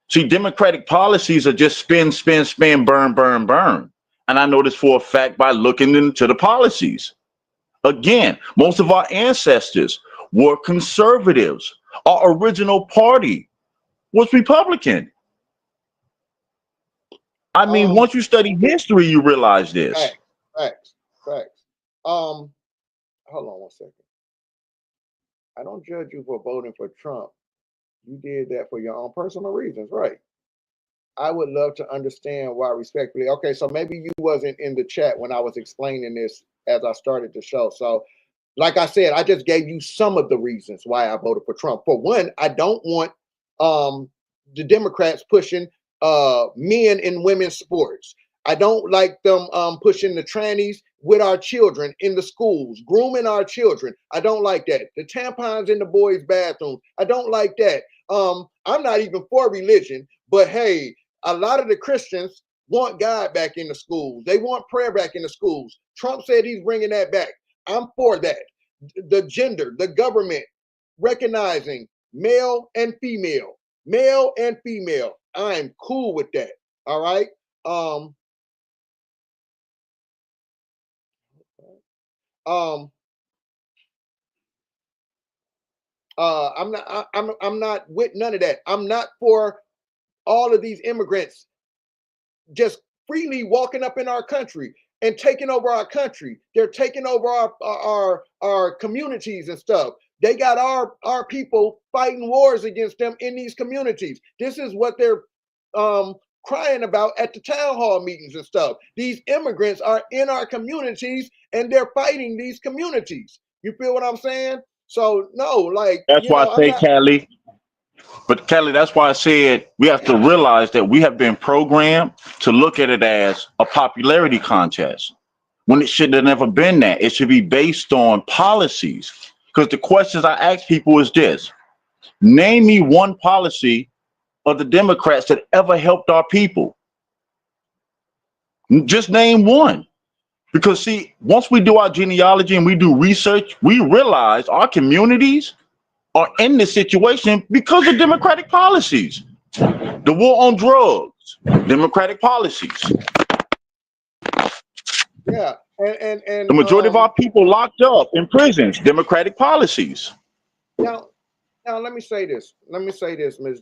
See, democratic policies are just spin, spin, spin, burn, burn, burn. And I know this for a fact by looking into the policies. Again, most of our ancestors were conservatives. Our original party was Republican. I mean, once you study history, you realize this.
Facts. Hold on one second. I don't judge you for voting for Trump. You did that for your own personal reasons, right? I would love to understand why respectfully. Okay, so maybe you wasn't in the chat when I was explaining this as I started the show. So, like I said, I just gave you some of the reasons why I voted for Trump. For one, I don't want the Democrats pushing men in women's sports. I don't like them pushing the trannies with our children in the schools, grooming our children. I don't like that. The tampons in the boys' bathrooms. I don't like that. I'm not even for religion, but hey, a lot of the Christians want God back in the schools. They want prayer back in the schools. Trump said he's bringing that back. I'm for that. The gender, the government recognizing male and female. I'm cool with that. All right. I'm not with none of that. I'm not for all of these immigrants just freely walking up in our country and taking over our country. They're taking over our communities and stuff. They got our people fighting wars against them in these communities. This is what they're crying about at the town hall meetings and stuff. These immigrants are in our communities and they're fighting these communities. You feel what I'm saying? So no,
That's why I say, Callie. But Kelly, that's why I said we have to realize that we have been programmed to look at it as a popularity contest when it should have never been that. It should be based on policies. Because the questions I ask people is this: name me one policy of the Democrats that ever helped our people. Just name one. Because see, once we do our genealogy and we do research, we realize our communities are in this situation because of Democratic policies. The war on drugs, Democratic policies.
Yeah, and
the majority of our people locked up in prisons, Democratic policies.
Now let me say this. Ms.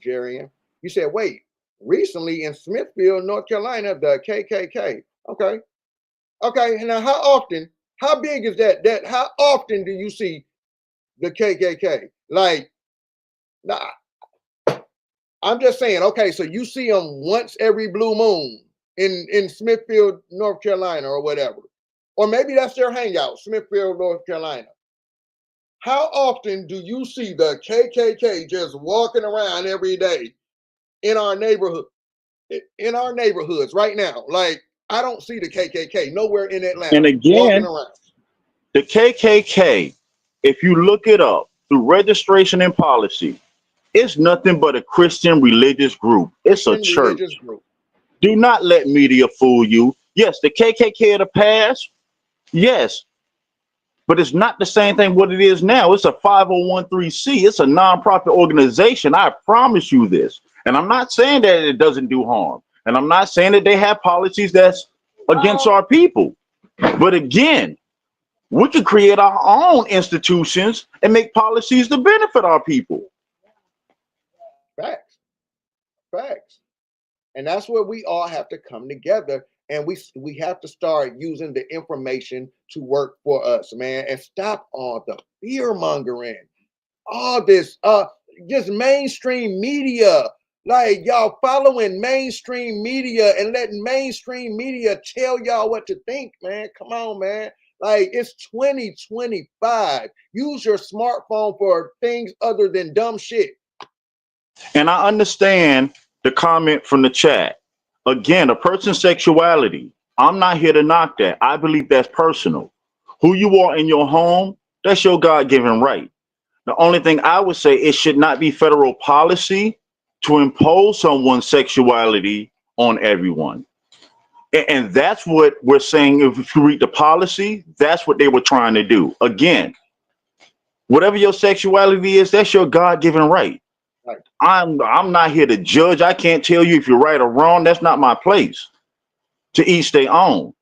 Jerian. You said, wait, recently in Smithfield, North Carolina, the KKK. Okay. Now, how big is that? How often do you see the KKK? Nah, I'm just saying, okay, so you see them once every blue moon in Smithfield, North Carolina or whatever. Or maybe that's their hangout, Smithfield, North Carolina. How often do you see the KKK just walking around every day in our neighborhoods right now? I don't see the KKK nowhere in Atlanta.
And again, the KKK, if you look it up through registration and policy, It's nothing but a Christian religious group. It's a
Christian religious
church.
group.
Do not let media fool you. Yes, the KKK of the past, yes, but it's not the same thing what it is now. It's a 501c. It's a nonprofit organization. I promise you this. And I'm not saying that it doesn't do harm. And I'm not saying that they have policies that's against our people. But again, we can create our own institutions and make policies to benefit our people.
Facts. Facts. And that's where we all have to come together, and we have to start using the information to work for us, man, and stop all the fear mongering, all this just mainstream media. Like, y'all following mainstream media and letting mainstream media tell y'all what to think, man. Come on, man. Like, it's 2025. Use your smartphone for things other than dumb shit.
And I understand the comment from the chat. Again, a person's sexuality, I'm not here to knock that. I believe that's personal. Who you are in your home, that's your God-given right. The only thing I would say, it should not be federal policy to impose someone's sexuality on everyone. And that's what we're saying. If you read the policy, that's what they were trying to do. Again, whatever your sexuality is, that's your God-given right.
Right.
I'm not here to judge. I can't tell you if you're right or wrong. That's not my place. To each their own.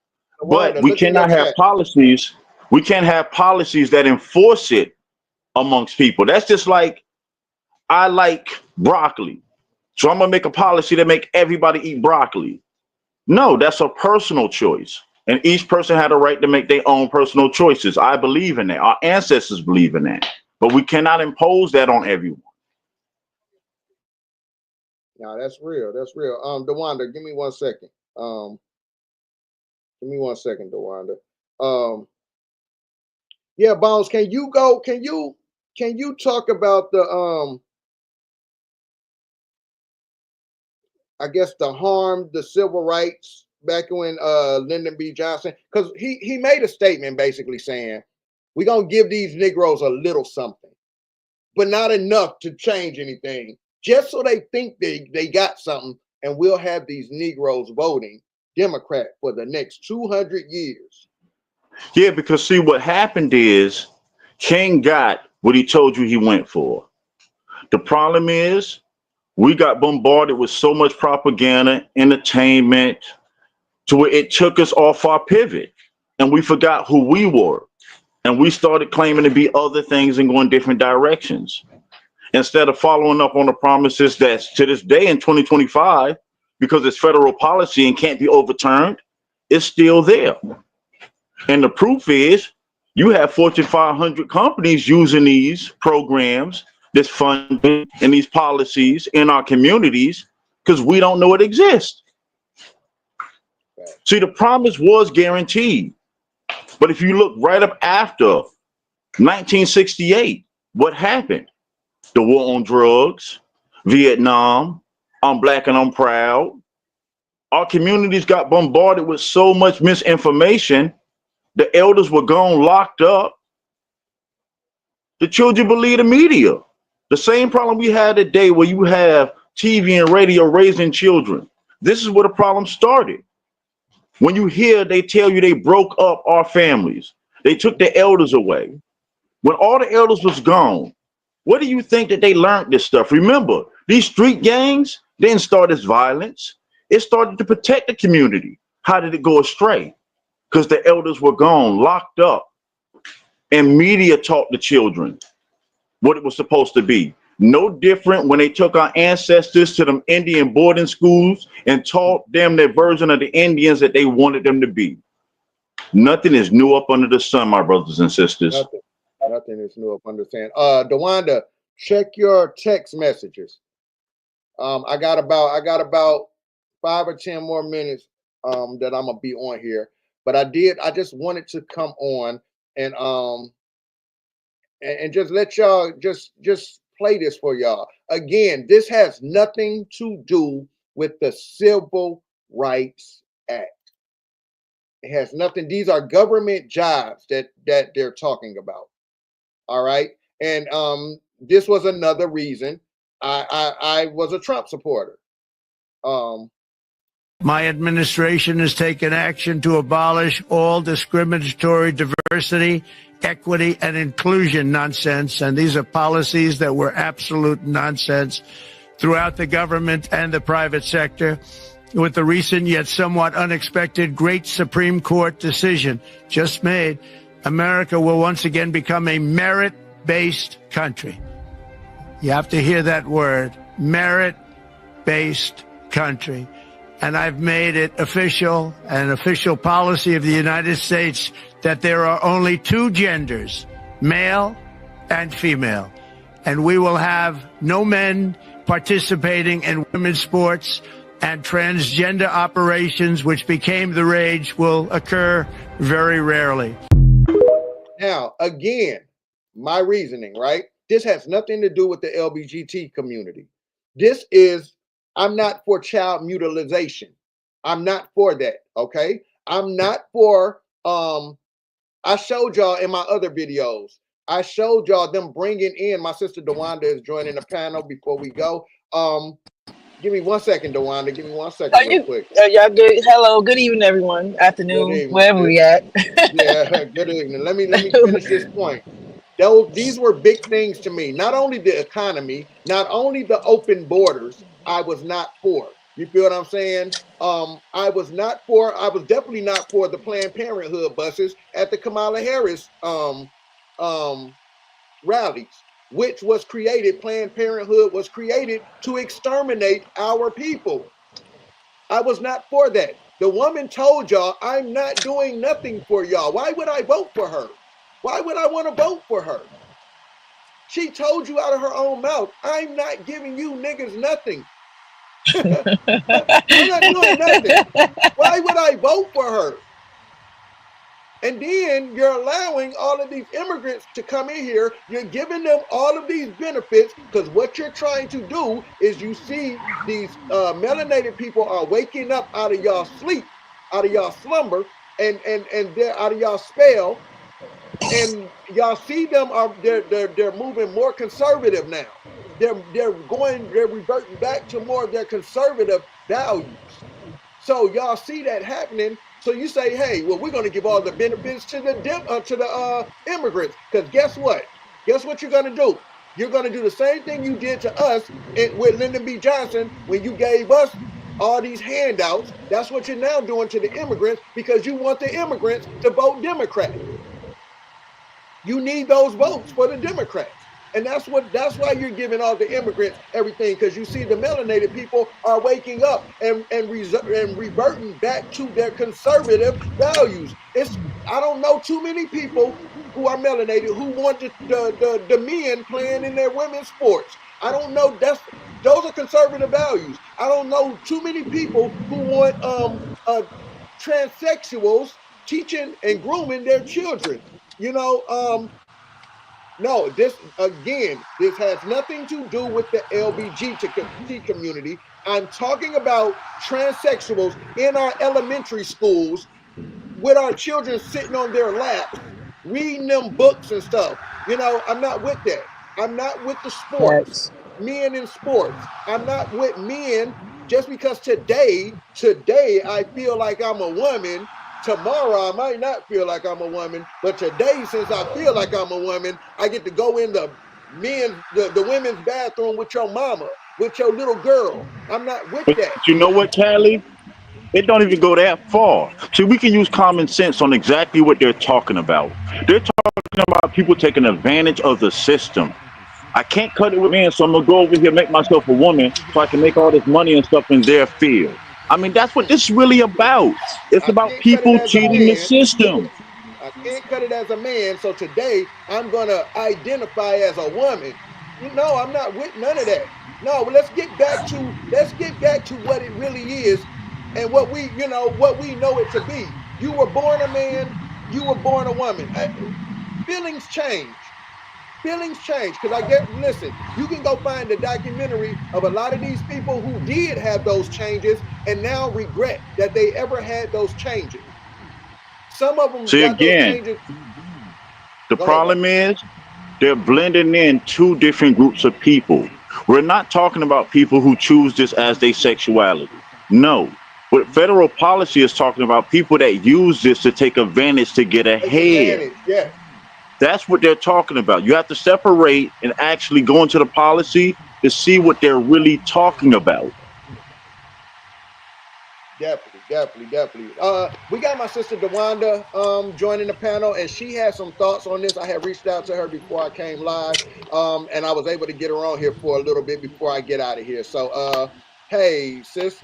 But
Wanda,
we
look in your
cannot have
chat.
policies. We can't have policies that enforce it amongst people. That's just like, I like broccoli, so I'm gonna make a policy that make everybody eat broccoli. No, that's a personal choice. And each person had a right to make their own personal choices. I believe in that. Our ancestors believe in that. But we cannot impose that on everyone.
Now that's real. That's real. DeWanda, give me 1 second. Give me 1 second, DeWanda. Yeah, Bones, can you talk about the I guess the harm, the civil rights back when Lyndon B. Johnson, because he made a statement basically saying, we're gonna give these Negroes a little something, but not enough to change anything, just so they think they got something, and we'll have these Negroes voting Democrat for the next 200 years.
Yeah, because see, what happened is King got what he told you he went for. The problem is we got bombarded with so much propaganda, entertainment, to where it took us off our pivot, and we forgot who we were. And we started claiming to be other things and going different directions, instead of following up on the promises that to this day in 2025, because it's federal policy and can't be overturned, it's still there. And the proof is you have Fortune 500 companies using these programs, this funding, and these policies in our communities because we don't know it exists. See, the promise was guaranteed. But if you look right up after 1968, what happened? The war on drugs, Vietnam, I'm black and I'm proud. Our communities got bombarded with so much misinformation. The elders were gone, locked up. The children believe the media. The same problem we had today where you have TV and radio raising children. This is where the problem started. When you hear they tell you they broke up our families, they took the elders away. When all the elders was gone, what do you think that they learned this stuff? Remember, these street gangs didn't start as violence. It started to protect the community. How did it go astray? Because the elders were gone, locked up, and media taught the children what it was supposed to be. No different when they took our ancestors to them Indian boarding schools and taught them their version of the Indians that they wanted them to be. Nothing is new up under the sun, my brothers and sisters.
Nothing is new up under the sun. DeWanda, check your text messages. I got about 5 or 10 more minutes that I'm gonna be on here. But I just wanted to come on and just let y'all just play this for y'all. Again, this has nothing to do with the Civil Rights Act. It has nothing. These are government jobs that they're talking about. All right. And this was another reason I was a Trump supporter.
My administration has taken action to abolish all discriminatory diversity, equity, and inclusion nonsense. And these are policies that were absolute nonsense throughout the government and the private sector. With the recent yet somewhat unexpected great Supreme Court decision just made, America will once again become a merit-based country. You have to hear that word, merit-based country. And I've made it official, an official policy of the United States, that there are only two genders, male and female. And we will have no men participating in women's sports, and transgender operations, which became the rage, will occur very rarely.
Now, again, my reasoning, right? This has nothing to do with the LGBT community. This is, I'm not for child mutilization. I'm not for that, okay? I'm not for, I showed y'all in my other videos, I showed y'all them bringing in, my sister DeWanda is joining the panel before we go. Give me 1 second, DeWanda. Give me 1 second real quick.
Y'all good? Hello, good evening, everyone. Afternoon,
Evening.
wherever we at.
Yeah, good evening. Let me finish this point. These were big things to me. Not only the economy, not only the open borders, I was not for. You feel what I'm saying? I was definitely not for the Planned Parenthood buses at the Kamala Harris rallies, which was created, Planned Parenthood was created to exterminate our people. I was not for that. The woman told y'all, I'm not doing nothing for y'all. Why would I vote for her? Why would I want to vote for her? She told you out of her own mouth, I'm not giving you niggas nothing. I'm not doing nothing. Why would I vote for her? And then you're allowing all of these immigrants to come in here. You're giving them all of these benefits, because what you're trying to do is, you see these melanated people are waking up out of y'all sleep, out of y'all slumber, and they're out of y'all spell. And y'all see them they're moving more conservative now. They're reverting back to more of their conservative values. So y'all see that happening. So you say, hey, well, we're going to give all the benefits to the immigrants, because guess what? Guess what you're going to do? You're going to do the same thing you did to us with Lyndon B. Johnson when you gave us all these handouts. That's what you're now doing to the immigrants, because you want the immigrants to vote Democrat. You need those votes for the Democrats. And that's why you're giving all the immigrants everything, because you see the melanated people are waking up and reverting back to their conservative values. I don't know too many people who are melanated who want the men playing in their women's sports. I don't know. Those are conservative values. I don't know too many people who want transsexuals teaching and grooming their children. No, this has nothing to do with the LGBT community. I'm talking about transsexuals in our elementary schools with our children sitting on their laps, reading them books and stuff. I'm not with that. I'm not with the sports, men in sports. I'm not with men just because today I feel like I'm a woman. Tomorrow I might not feel like I'm a woman, but today, since I feel like I'm a woman, I get to go in the women's bathroom with your mama, with your little girl. I'm not with that.
You know what, Callie? It don't even go that far. See, we can use common sense on exactly what they're talking about. They're talking about people taking advantage of the system. I can't cut it with men, so I'm going to go over here, make myself a woman so I can make all this money and stuff in their field. I mean, that's what this is really about. It's about people cheating the system.
I can't cut it as a man, so today I'm going to identify as a woman. No, I'm not with none of that. No, let's get back to what it really is and what we know it to be. You were born a man, you were born a woman. Feelings change. Feelings change, because listen, you can go find the documentary of a lot of these people who did have those changes and now regret that they ever had those changes. Some of them
See,
got
again,
those changes.
The problem is they're blending in two different groups of people. We're not talking about people who choose this as their sexuality. No. What federal policy is talking about people that use this to take advantage to get
Take
ahead.
advantage. Yes.
That's what they're talking about. You have to separate and actually go into the policy to see what they're really talking about.
Definitely. We got my sister DeWanda joining the panel, and she had some thoughts on this. I had reached out to her before I came live, and I was able to get her on here for a little bit before I get out of here. So, hey, sis,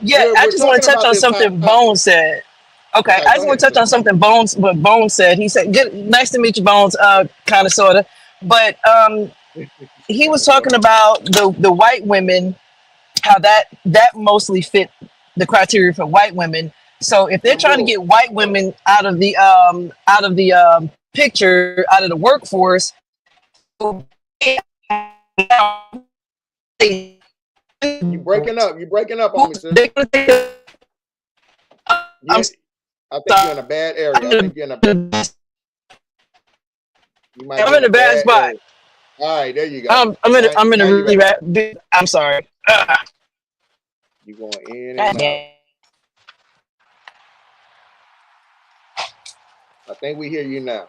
Yeah, I
we're
just want
talking
to touch
about
on
this hot
something
topic.
Bones said. Okay,
Okay,
I
go
just want
ahead,
to touch
sis.
on something Bones said. He said, "Good, nice to meet you, Bones." Kind of, sorta, but he
Kind
was
of sort
talking
of.
about the white women, how that mostly fit the criteria for white women. So if they're
Some
trying to
bull.
get white women out of the picture, out of the workforce, they,
You breaking up. You breaking up on me, sis.
they're gonna take the- I'm
Yeah, I think you're
sorry.
in a bad
I'm
area. I
in
think you're in a
a,
you might
I'm
be in
in
a
a bad
bad
spot.
area. All right, there you go.
I'm in
Now
a
you're
really
back.
bad. I'm sorry.
You going in and out.
I
I think we hear you now.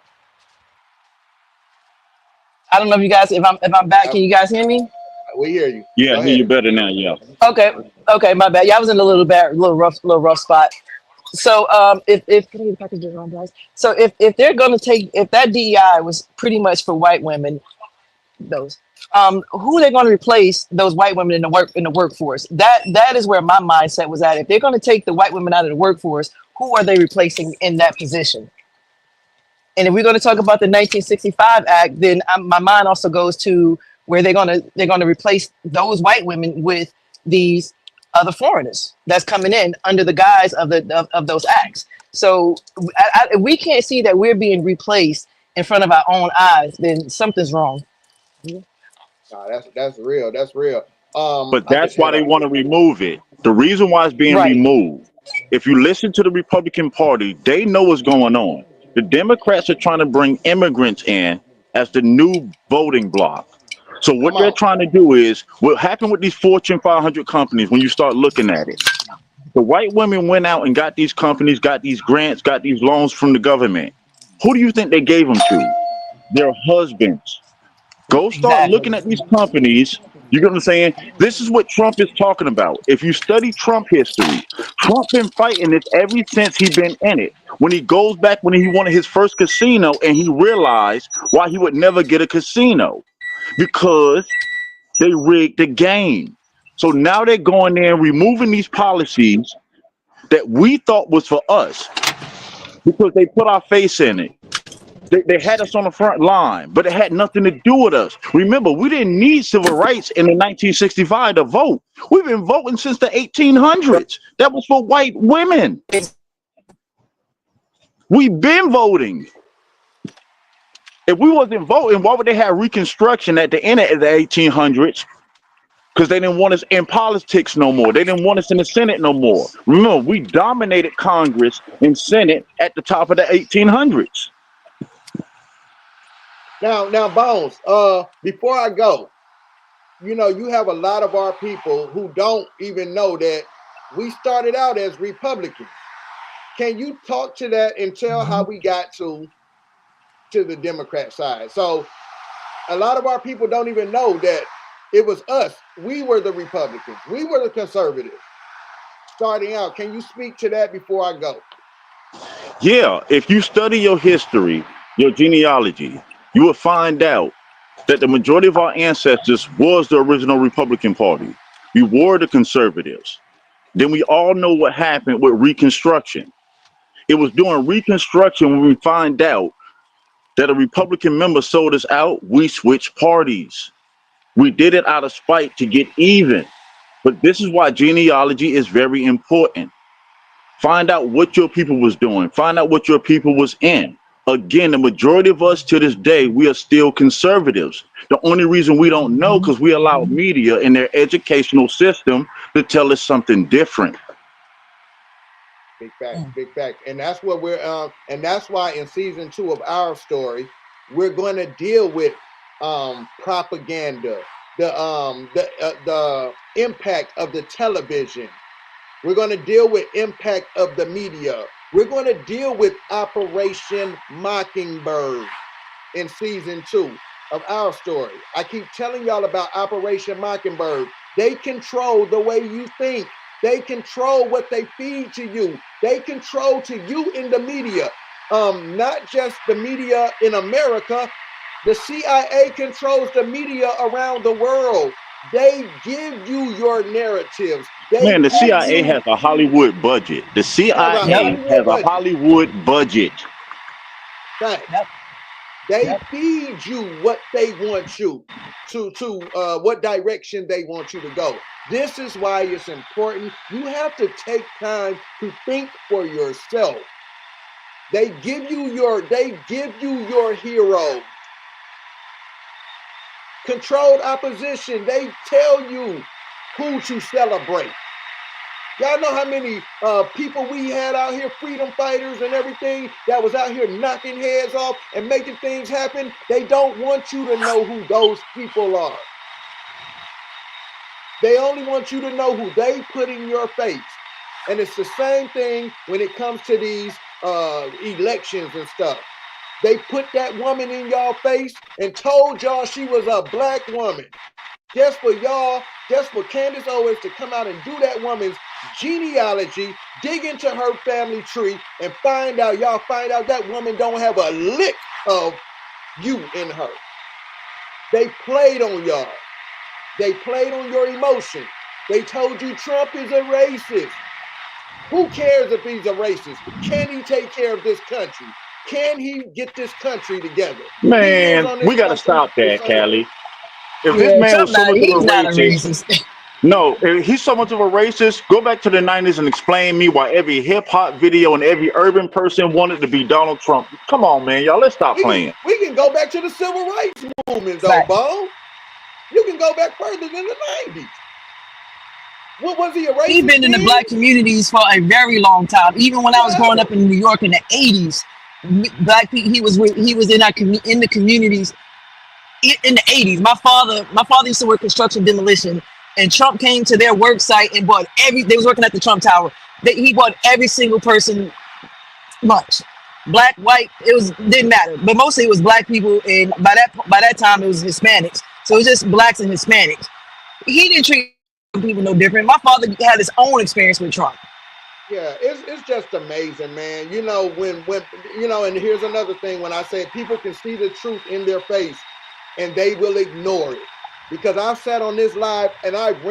don't know if you guys, if I'm back,
I,
can you guys hear me?
we hear you.
Yeah,
Go
I hear you
ahead.
better now. Yeah.
Okay, okay, my bad. Yeah, I was in a little rough spot. So if can I get the packages on, guys? So if they're gonna take, if that DEI was pretty much for white women, those who are they going to replace those white women in the workforce? That is where my mindset was at. If they're going to take the white women out of the workforce, who are they replacing in that position? And if we're going to talk about the 1965 Act, then my mind also goes to where they're going to replace those white women with these other foreigners that's coming in under the guise of of those acts. So if we can't see that we're being replaced in front of our own eyes, then something's wrong.
Nah, that's real. That's real.
But
I
that's
just
why
had
they
a
want to remove it. The reason why it's being
Right.
removed, if you listen to the Republican Party, they know what's going on. The Democrats are trying to bring immigrants in as the new voting bloc. So
come
what they're
on.
trying to do is what happened with these Fortune 500 companies when you start looking at it. The white women went out and got these companies, got these grants, got these loans from the government. Who do you think they gave them to? Their husbands. Go start
Exactly.
looking at these companies. You get what I'm saying? This is what Trump is talking about. If you study Trump history, Trump been fighting this ever since he been in it. When he goes back when he wanted his first casino and he realized why he would never get a casino because they rigged the game. So now they're going there and removing these policies that we thought was for us because they put our face in it. They had us on the front line, but it had nothing to do with us. Remember, we didn't need civil rights in the 1965 to vote. We've been voting since the 1800s. That was for white women. We've been voting. If we wasn't voting, why would they have Reconstruction at the end of the 1800s? Because they didn't want us in politics no more. They didn't want us in the Senate no more. Remember, we dominated Congress and Senate at the top of the 1800s.
Now, Bones. Before I go, you have a lot of our people who don't even know that we started out as Republicans. Can you talk to that and tell how we got to the Democrat side? So a lot of our people don't even know that it was us. We were the Republicans. We were the conservatives starting out. Can you speak to that before I go?
Yeah, if you study your history, your genealogy, you will find out that the majority of our ancestors was the original Republican Party. We were the conservatives. Then we all know what happened with Reconstruction. It was during Reconstruction when we find out that a Republican member sold us out, we switched parties. We did it out of spite to get even. But this is why genealogy is very important. Find out what your people was doing. Find out what your people was in. Again, the majority of us to this day, we are still conservatives. The only reason we don't know because we allow media in their educational system to tell us something different.
Big fact. And that's what and that's why in season 2 of our story, we're going to deal with propaganda, the impact of the television. We're going to deal with impact of the media. We're going to deal with Operation Mockingbird in season 2 of our story. I keep telling y'all about Operation Mockingbird. They control the way you think. They control what they feed to you. They control to you in the media. Not just the media in America. The CIA controls the media around the world. They give you your narratives.
Man, the
Give
CIA
you
has a Hollywood budget. The
has a
CIA
Hollywood
has a
budget.
Hollywood budget.
Thanks.
Yep.
They
Yep.
feed you what they want you to what direction they want you to go. This is why it's important. You have to take time to think for yourself. They give you your heroes. Controlled opposition, they tell you who to celebrate. Y'all know how many people we had out here, freedom fighters and everything, that was out here knocking heads off and making things happen? They don't want you to know who those people are. They only want you to know who they put in your face. And it's the same thing when it comes to these elections and stuff. They put that woman in y'all face and told y'all she was a black woman. Just for Candace Owens to come out and do that woman's genealogy, dig into her family tree, and find out that woman don't have a lick of you in her. They played on y'all. They played on your emotion. They told you Trump is a racist. Who cares if he's a racist? Can he take care of this country? Can he get this country together?
Man, we got to stop that, Callie. If this
Yeah,
man was so much of a
he's not a
racist,
racist.
no, if he's so much of a racist, go back to the 90s and explain me why every hip hop video and every urban person wanted to be Donald Trump. Come on, man, y'all, let's stop playing.
We can go back to the civil rights movement, though,
Right.
Bo. You can go back further than the 90s. What was he, a racist?
He's been in the black communities for a very long time. Even when I was growing up in New York in the 80s, black people, he was in the communities in the 80s. My father used to work construction demolition, and Trump came to their work site and bought they was working at the Trump Tower. He bought every single person lunch. Black, white, didn't matter. But mostly it was black people, and by that time it was Hispanics. So it was just blacks and Hispanics. He didn't treat people no different. My father had his own experience with Trump.
Yeah, it's just amazing, man. You know, when and here's another thing, when I say people can see the truth in their face and they will ignore it. Because I've sat on this live and I've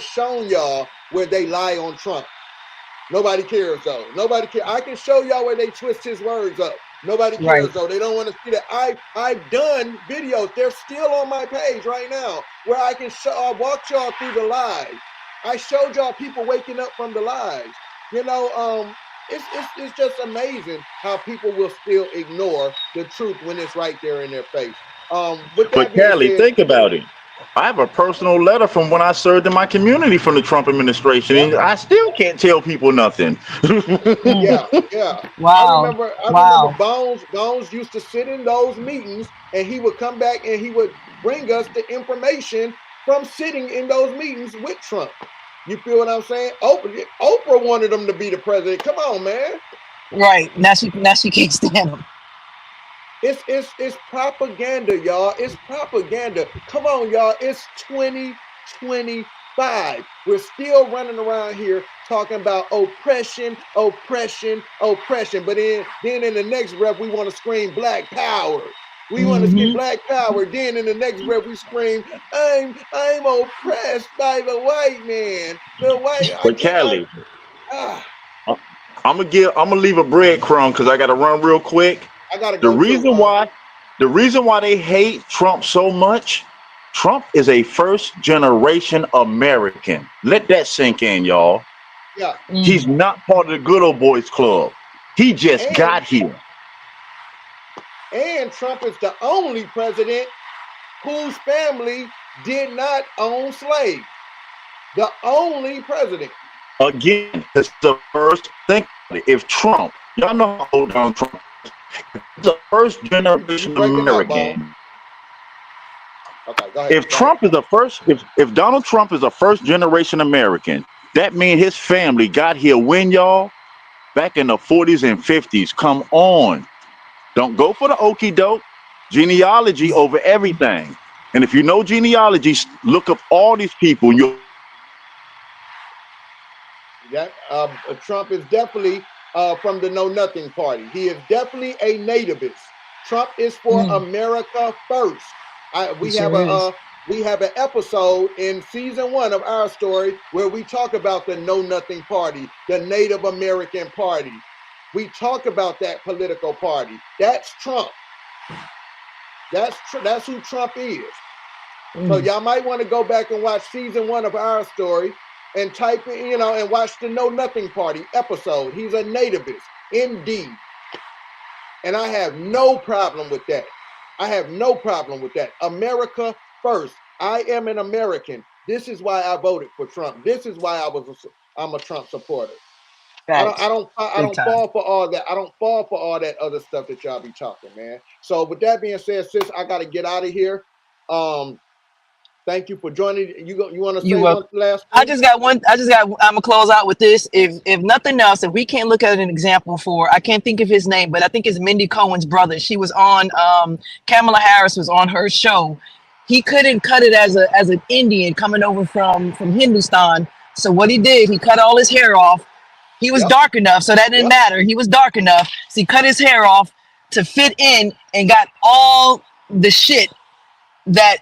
shown y'all where they lie on Trump. Nobody cares though. Nobody cares. I can show y'all where they twist his words up. Nobody cares though. They don't want to see that. I've done videos. They're still on my page right now where I can show. I walked y'all through the lies. I showed y'all people waking up from the lies. You know, it's just amazing how people will still ignore the truth when it's right there in their face. With that
But
being
Callie,
said,
think about it. I have a personal letter from when I served in my community from the Trump administration, and I still can't tell people nothing.
yeah.
Wow.
I remember Bones used to sit in those meetings, and he would come back and he would bring us the information from sitting in those meetings with Trump. You feel what I'm saying? Oprah wanted him to be the president. Come on, man.
Right. Now she can't stand him.
It's propaganda, y'all. It's propaganda. Come on, y'all. It's 2025. We're still running around here talking about oppression. But then in the next breath, we want to scream Black Power. We want to scream Black Power. Then in the next breath, we scream, I'm oppressed by the white man. The white.
But Callie, I'm gonna leave a breadcrumb because I gotta run real quick.
I gotta
The
go
reason why they hate Trump so much, Trump is a first generation American. Let that sink in, y'all.
Yeah.
He's not part of the good old boys club. He just got here.
And Trump is the only president whose family did not own slaves. The only president.
Again, it's the first thing. If Trump, y'all know how old Donald Trump is, the first generation American.
Okay, go ahead.
If Trump is the first, if Donald Trump is a first generation American, that means his family got here when, y'all? Back in the 40s and 50s. Come on. Don't go for the okie doke. Genealogy over everything. And if you know genealogy, look up all these people.
That Trump is definitely from the Know Nothing Party. He is definitely a nativist. Trump is for America first. We have an episode in season 1 of our story where we talk about the Know Nothing Party, the Native American Party. We talk about that political party. That's Trump. That's who Trump is. So y'all might want to go back and watch season 1 of our story and type in, and watch the Know Nothing Party episode. He's a nativist, indeed. And I have no problem with that. I have no problem with that. America first. I am an American. This is why I voted for Trump. This is why I'm a Trump supporter. I don't fall for all that. I don't fall for all that other stuff that y'all be talking, man. So with that being said, sis, I got to get out of here. Thank you for joining. You want to say one last thing?
I just got I'm gonna close out with this. If nothing else, if we can't look at an example for, I can't think of his name, but I think it's Mindy Cohen's brother. She was on Kamala Harris was on her show. He couldn't cut it as an Indian coming over from Hindustan. So what he did, he cut all his hair off. He was dark enough, so that didn't matter. He was dark enough, so he cut his hair off to fit in and got all the shit that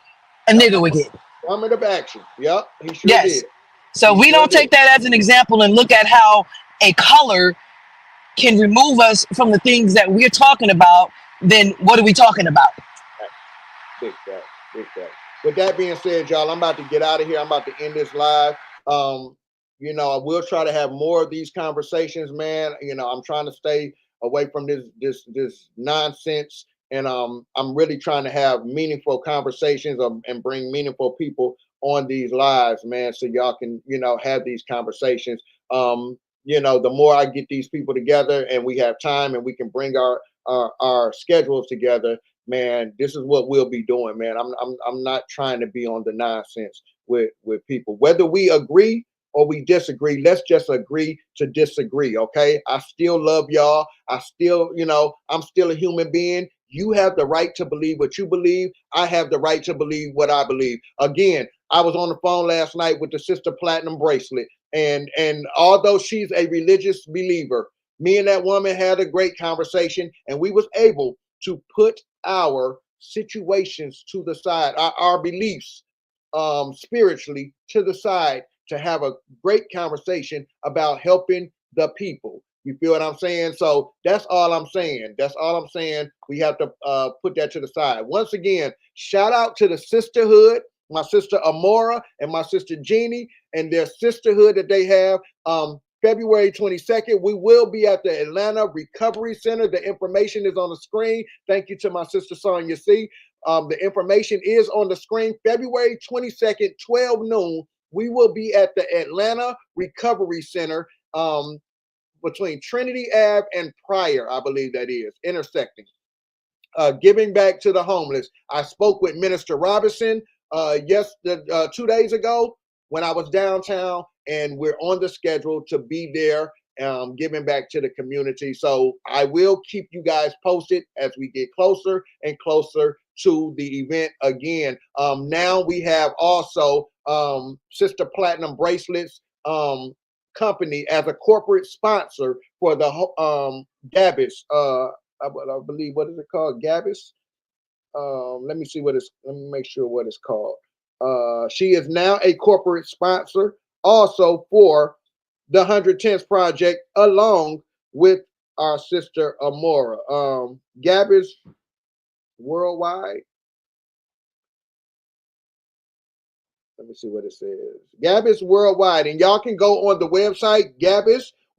a nigga would get.
Affirmative action. Yep, he sure did.
So we don't take that as an example and look at how a color can remove us from the things that we're talking about, then what are we talking about?
Big fact. With that being said, y'all, I'm about to get out of here. I'm about to end this live. I will try to have more of these conversations, man. I'm trying to stay away from this nonsense. And I'm really trying to have meaningful conversations and bring meaningful people on these lives, man, so y'all can, have these conversations. The more I get these people together and we have time and we can bring our schedules together, man, this is what we'll be doing, man. I'm not trying to be on the nonsense with people. Whether we agree or we disagree, let's just agree to disagree, okay? I still love y'all. I still, I'm still a human being. You have the right to believe what you believe. I have the right to believe what I believe. Again, I was on the phone last night with the Sister Platinum Bracelet. And although she's a religious believer, me and that woman had a great conversation, and we was able to put our situations to the side, our beliefs spiritually to the side, to have a great conversation about helping the people. You feel what I'm saying? So that's all I'm saying. We have to put that to the side. Once again, shout out to the sisterhood, my sister Amora and my sister Jeannie, and their sisterhood that they have. February 22nd, we will be at the Atlanta Recovery Center. The information is on the screen. Thank you to my sister Sonia C. The information is on the screen. February 22nd, 12 noon, we will be at the Atlanta Recovery Center between Trinity Ave and Pryor, I believe that is, intersecting. Giving back to the homeless. I spoke with Minister Robinson 2 days ago when I was downtown, and we're on the schedule to be there giving back to the community. So I will keep you guys posted as we get closer and closer to the event again. Now we have also Sister Platinum Bracelets company as a corporate sponsor for the Gabbis. I believe, what is it called? Gabbis. Let me make sure what it's called. She is now a corporate sponsor also for the 110th Project, along with our sister Amora. Gabbis Worldwide. Let me see what it says. Gabbis Worldwide. And y'all can go on the website,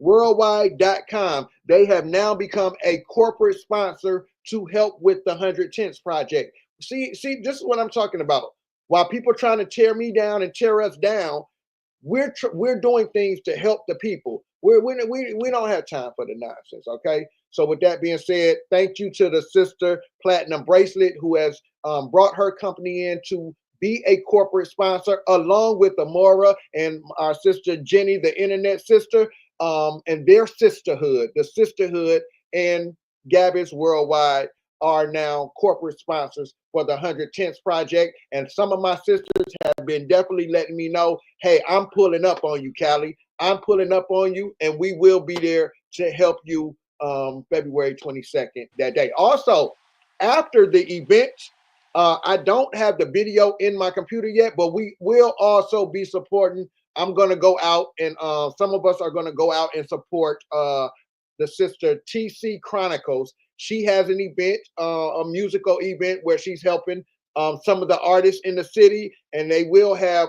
gabbisworldwide.com. They have now become a corporate sponsor to help with the 110th Project. See, this is what I'm talking about. While people are trying to tear me down and tear us down, we're doing things to help the people. We don't have time for the nonsense, okay? So with that being said, thank you to the sister Platinum Bracelet who has brought her company in to be a corporate sponsor, along with Amora and our sister Jenny, the internet sister, and their sisterhood, the sisterhood and Gabby's Worldwide are now corporate sponsors for the 110th project. And some of my sisters have been definitely letting me know, hey, I'm pulling up on you, Callie. I'm pulling up on you, and we will be there to help you February 22nd that day. Also, after the event, I don't have the video in my computer yet, but we will also be supporting. I'm going to go out, and some of us are going to go out and support the sister TC Chronicles. She has an event, a musical event where she's helping some of the artists in the city, and they will have,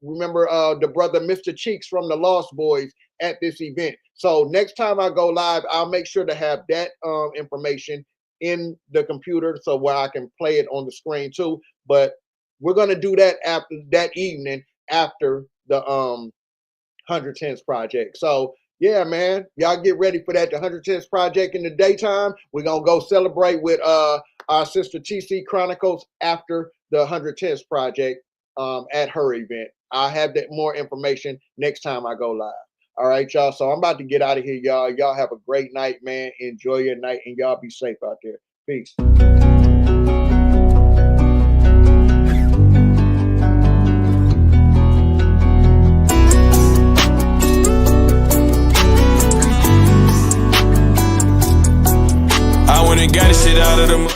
remember the brother Mr. Cheeks from the Lost Boys at this event. So next time I go live, I'll make sure to have that information in the computer so where I can play it on the screen too. But we're going to do that after that evening after the 110th project. So yeah, man, y'all get ready for that. The 110th project in the daytime. We're going to go celebrate with our sister TC Chronicles after the 110th project at her event. I'll have that more information next time I go live. All right, y'all. So I'm about to get out of here, y'all. Y'all have a great night, man. Enjoy your night, and y'all be safe out there. Peace.
I went and got this shit out of the mud.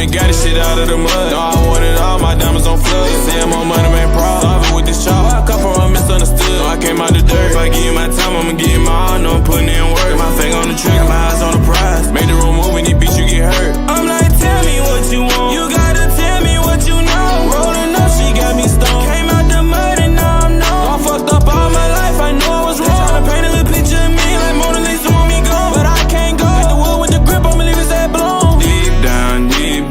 Got this shit out of the mud. No, I wanted all my diamonds on flood. They say I'm on money, man, proud. Solving with this chop. I come from a misunderstood. No, I came out the dirt. If I give you my time, I'ma give you my all. No, I'm putting in work. Got my finger on the trigger, my eyes on the prize. Made the room move when these beats you get hurt. I'm like, tell me what you want. You gotta tell me what you know. Rolling up, she got me stoned. Came out the mud and now I'm known. I fucked up all my life, I know I was wrong. Tryna paint a little picture of me like Mona Lisa want me gone. But I can't go. Got the wood with the grip, I'ma leave his head blown. Deep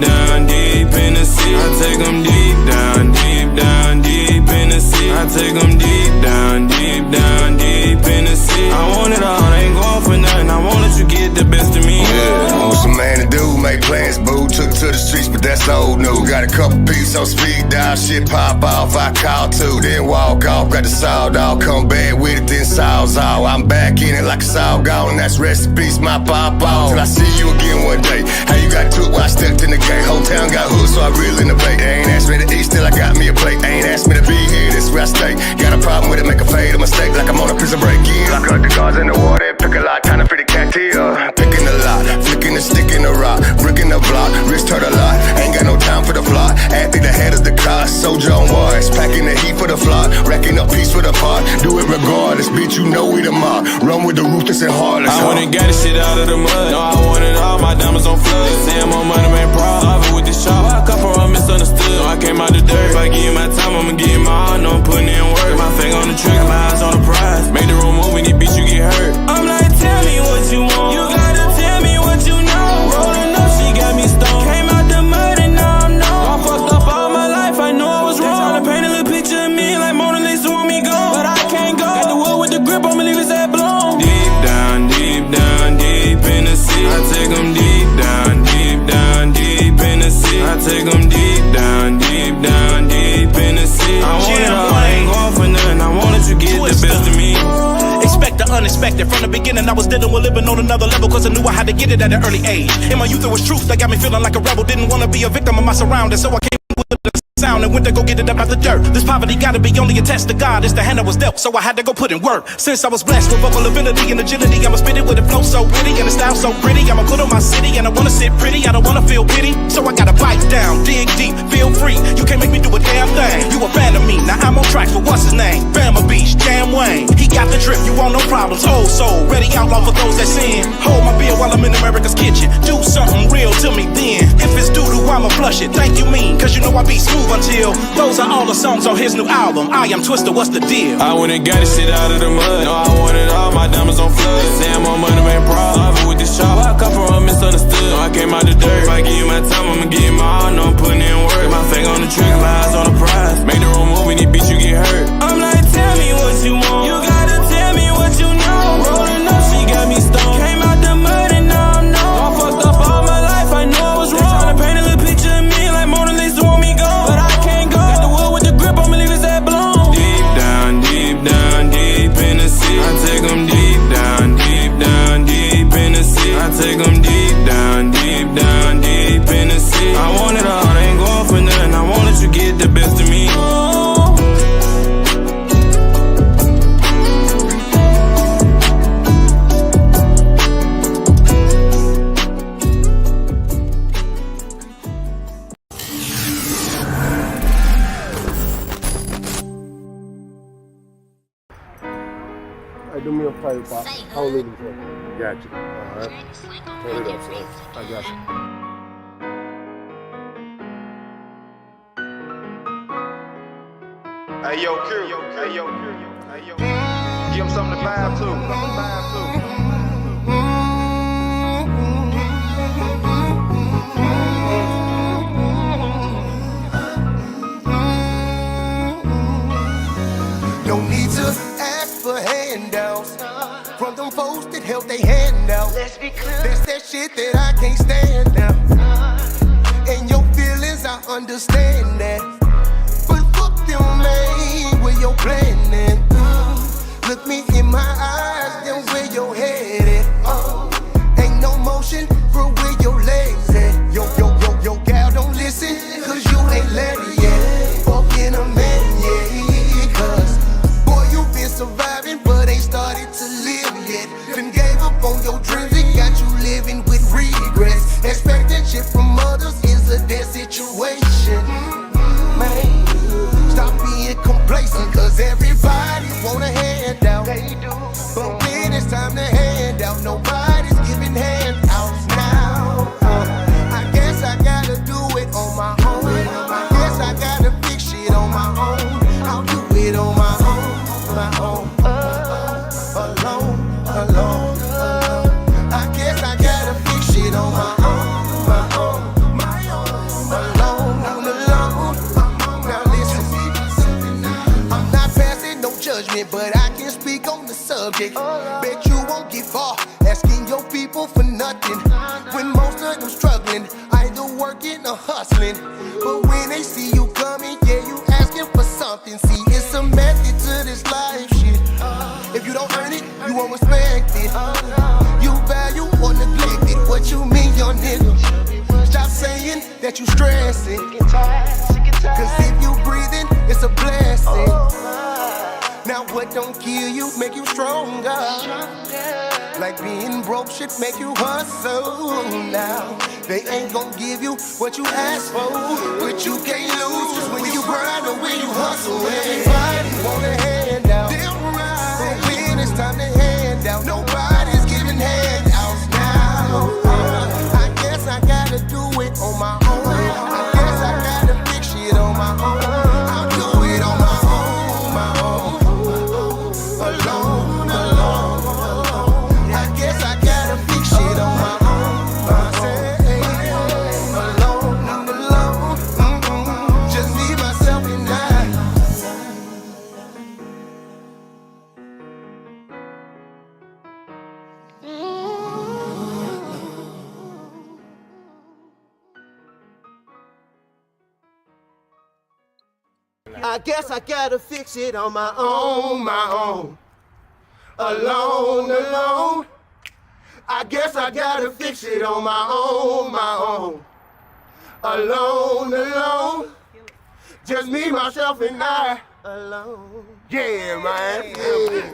down, deep in the sea. I take them deep down, deep in the sea. I take them deep down, deep in the sea. I want it all, I ain't going for nothing. I won't let you get the best of me.
Yeah, what's a man to do? Make plans, boo. Took to the streets, but that's old news. Got a couple pieces on speed dial, shit pop off. I call two, then walk off. Got the sawed off, come back with it, then saw's off. I'm back in it like a saw gone. That's recipes, my pop off. Till I see you again one day. How you got took while I stepped in the game? Whole town got hooked, so I reel in the bait. They ain't asked me to eat, still I got me a plate. They ain't asked me to be here, this is where I stay. Got a problem with it, make a fade, a mistake, like I'm on a prison break. Yeah, lock up the cars in the water, pick a lot, time to fit the cocktail. Picking the lot, flicking the stick in the rock, bricking the block, wrist hurt a lot. Ain't got no time for the flop. Athlete ahead of the car, soldier on wires, packing the heat for the flock, racking up piece for the pot. Do it regardless, bitch, you know we the mob. Run with the ruthless and heartless.
I went and got this shit out of the mud. No, I wanted all my diamonds on flood. They say I'm on money, man, proud. Solving with this chop. I come from a misunderstood. No, I came out the dirt. If I give you my time, I'ma give you my all. No, I'm putting in work. Got my finger on the trigger, my eyes on the prize. Made the room move when these beats you get hurt. I'm like, tell me what you want. You gotta tell me what you know. Rolling up, she got me stoned. Came out the mud and now I'm known. I fucked up all my life, I know I was wrong. They tryna paint a little picture of me like Mona Lisa want me gone. But I can't go. Got the wood with the grip, I'ma leave his head blown. Deep down, deep in the sea. I take them deep down, deep in the sea. I take them deep down, deep in the sea. I want it all, I ain't going for nothing. I want that you get the best of me.
Expect the unexpected. From the beginning I was dealing with living on another level, cause I knew I had to get it at an early age. In my youth it was truth that got me feeling like a rebel. Didn't want to be a victim of my surroundings, so I came with the sound and went to go get it up out the dirt. This poverty gotta be only a test to God. It's the hand that was dealt, so I had to go put in work. Since I was blessed with vocal ability and agility, I'ma spit it with a flow so pretty and a style so pretty. I'ma put on my city and I wanna sit pretty. I don't wanna feel pity, so I gotta bite down, dig deep, feel free. You can't make me do a damn thing. You a fan of me, now I'm on track for what's his name. Bama Beach, Jam Wayne. He got the drip, you want no problems. Old soul, ready outlaw for those that sin. Hold my beer while I'm in America's kitchen. Do something real to me then. If it's doo-doo, I'ma flush it. Thank you mean, cause you know I be smooth until those are all the songs on his new album. I am Twister, what's the deal?
I went and got this shit out of the mud. No, I wanted all my diamonds on flood. Saying more money ain't problem. Love with this chop. I come from misunderstood. No, I came out the dirt. If I give you my time, I'ma give you my all. No, I'm putting in work. My finger on the trigger, my eyes on the prize. Make the wrong move, when you bitch, you get hurt. I'm like, tell me what you want. You gotta tell me what you know. Rolling up, she got me stoned. Came out the mud and now I'm known. I fucked up all my life, I know I was wrong. Tryna paint a little picture of me like Mona Lisa want me gone, but I can't go. Got the wood with the grip, I'ma leave his head blown. Deep down, deep in the sea. I take them deep down, deep in the sea. I take them deep down, deep in the sea. I want it all, I ain't going for nothing. I want that you get the best of me.
Do me a favor, Pop. Hold it in front. Got you. All right. Turn it up, son. I got you.
Hey, yo, Q. Hey, yo, Q. Hey, yo. Give him something to vibe to.
No need to ask for handouts from them folks that help they hand out. Let's be clear. That's that shit that I can't stand now. And your feelings, I understand that. But fuck them, man, where your plan at? Look me in my eyes, then where your head at? Ain't no motion for where your legs at. Yo, gal, don't listen, cause you ain't let it yet. Fucking a man, yeah, cause boy, you been surviving, but ain't started to live yet. Then gave up on your dreams and got you living with regrets. Expecting shit from others is a dead situation. Man, stop being complacent, cause everybody want a handout. But when it's time to hand out, nobody's giving handouts now. I guess I gotta do it on my own. I guess I gotta fix shit on my own. I'll do it on my own. Alone. I guess I gotta fix shit on my own. Alone. Now listen, I'm not passing no judgment, but I can speak on the subject. Bet you won't get far asking your people for nothing. When most of them struggling, either working or hustling. But when they see you coming, yeah, you asking for something. See, it's a method to this life shit. If you don't earn it, you won't respect it. You value or neglect it. What you mean, young nigga? Stop saying that you stressing. Cause if you breathing, it's a blessing. Now what don't kill you, make you stronger. Like being broke shit make you hustle. Now they ain't gon' give you what you ask for, but you can't lose when you grind or when you hustle. Everybody want a handout. Damn right. But when it's time to hand out, nobody's giving handouts now. I guess I gotta do it on my own. I guess I gotta fix shit on my own. I'll do it on my own. Alone. I guess I gotta fix shit on my own. Alone. Just leave myself and I. I guess I gotta fix it on my own. Alone. I guess I gotta fix it on my own. Alone. Just me, myself, and I. Alone. Yeah, man. Yeah.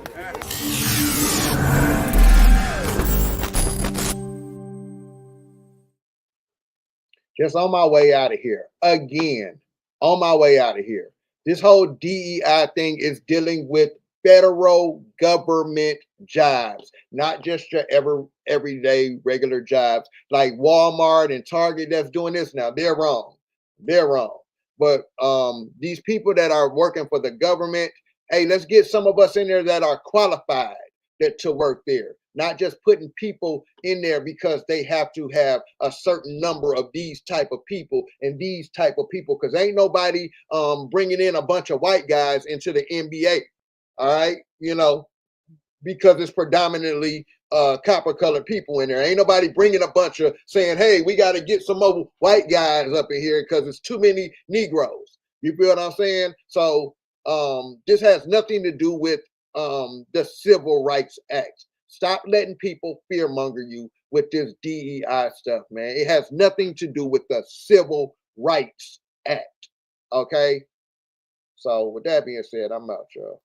Just on my way out of here. Again, on my way out of here. This whole DEI thing is dealing with federal government jobs, not just your everyday regular jobs like Walmart and Target that's doing this now. They're wrong. they're wrong. But these people that are working for the government, hey, let's get some of us in there that are qualified to work there, not just putting people in there because they have to have a certain number of these type of people and these type of people, because ain't nobody bringing in a bunch of white guys into the NBA. All right, you know, because it's predominantly copper colored people in there. Ain't nobody bringing a bunch of saying, hey, we got to get some more white guys up in here because it's too many Negroes. You feel what I'm saying? So this has nothing to do with the Civil Rights Act. Stop letting people fearmonger you with this DEI stuff, man. It has nothing to do with the Civil Rights Act. Okay? So with that being said, I'm out, y'all.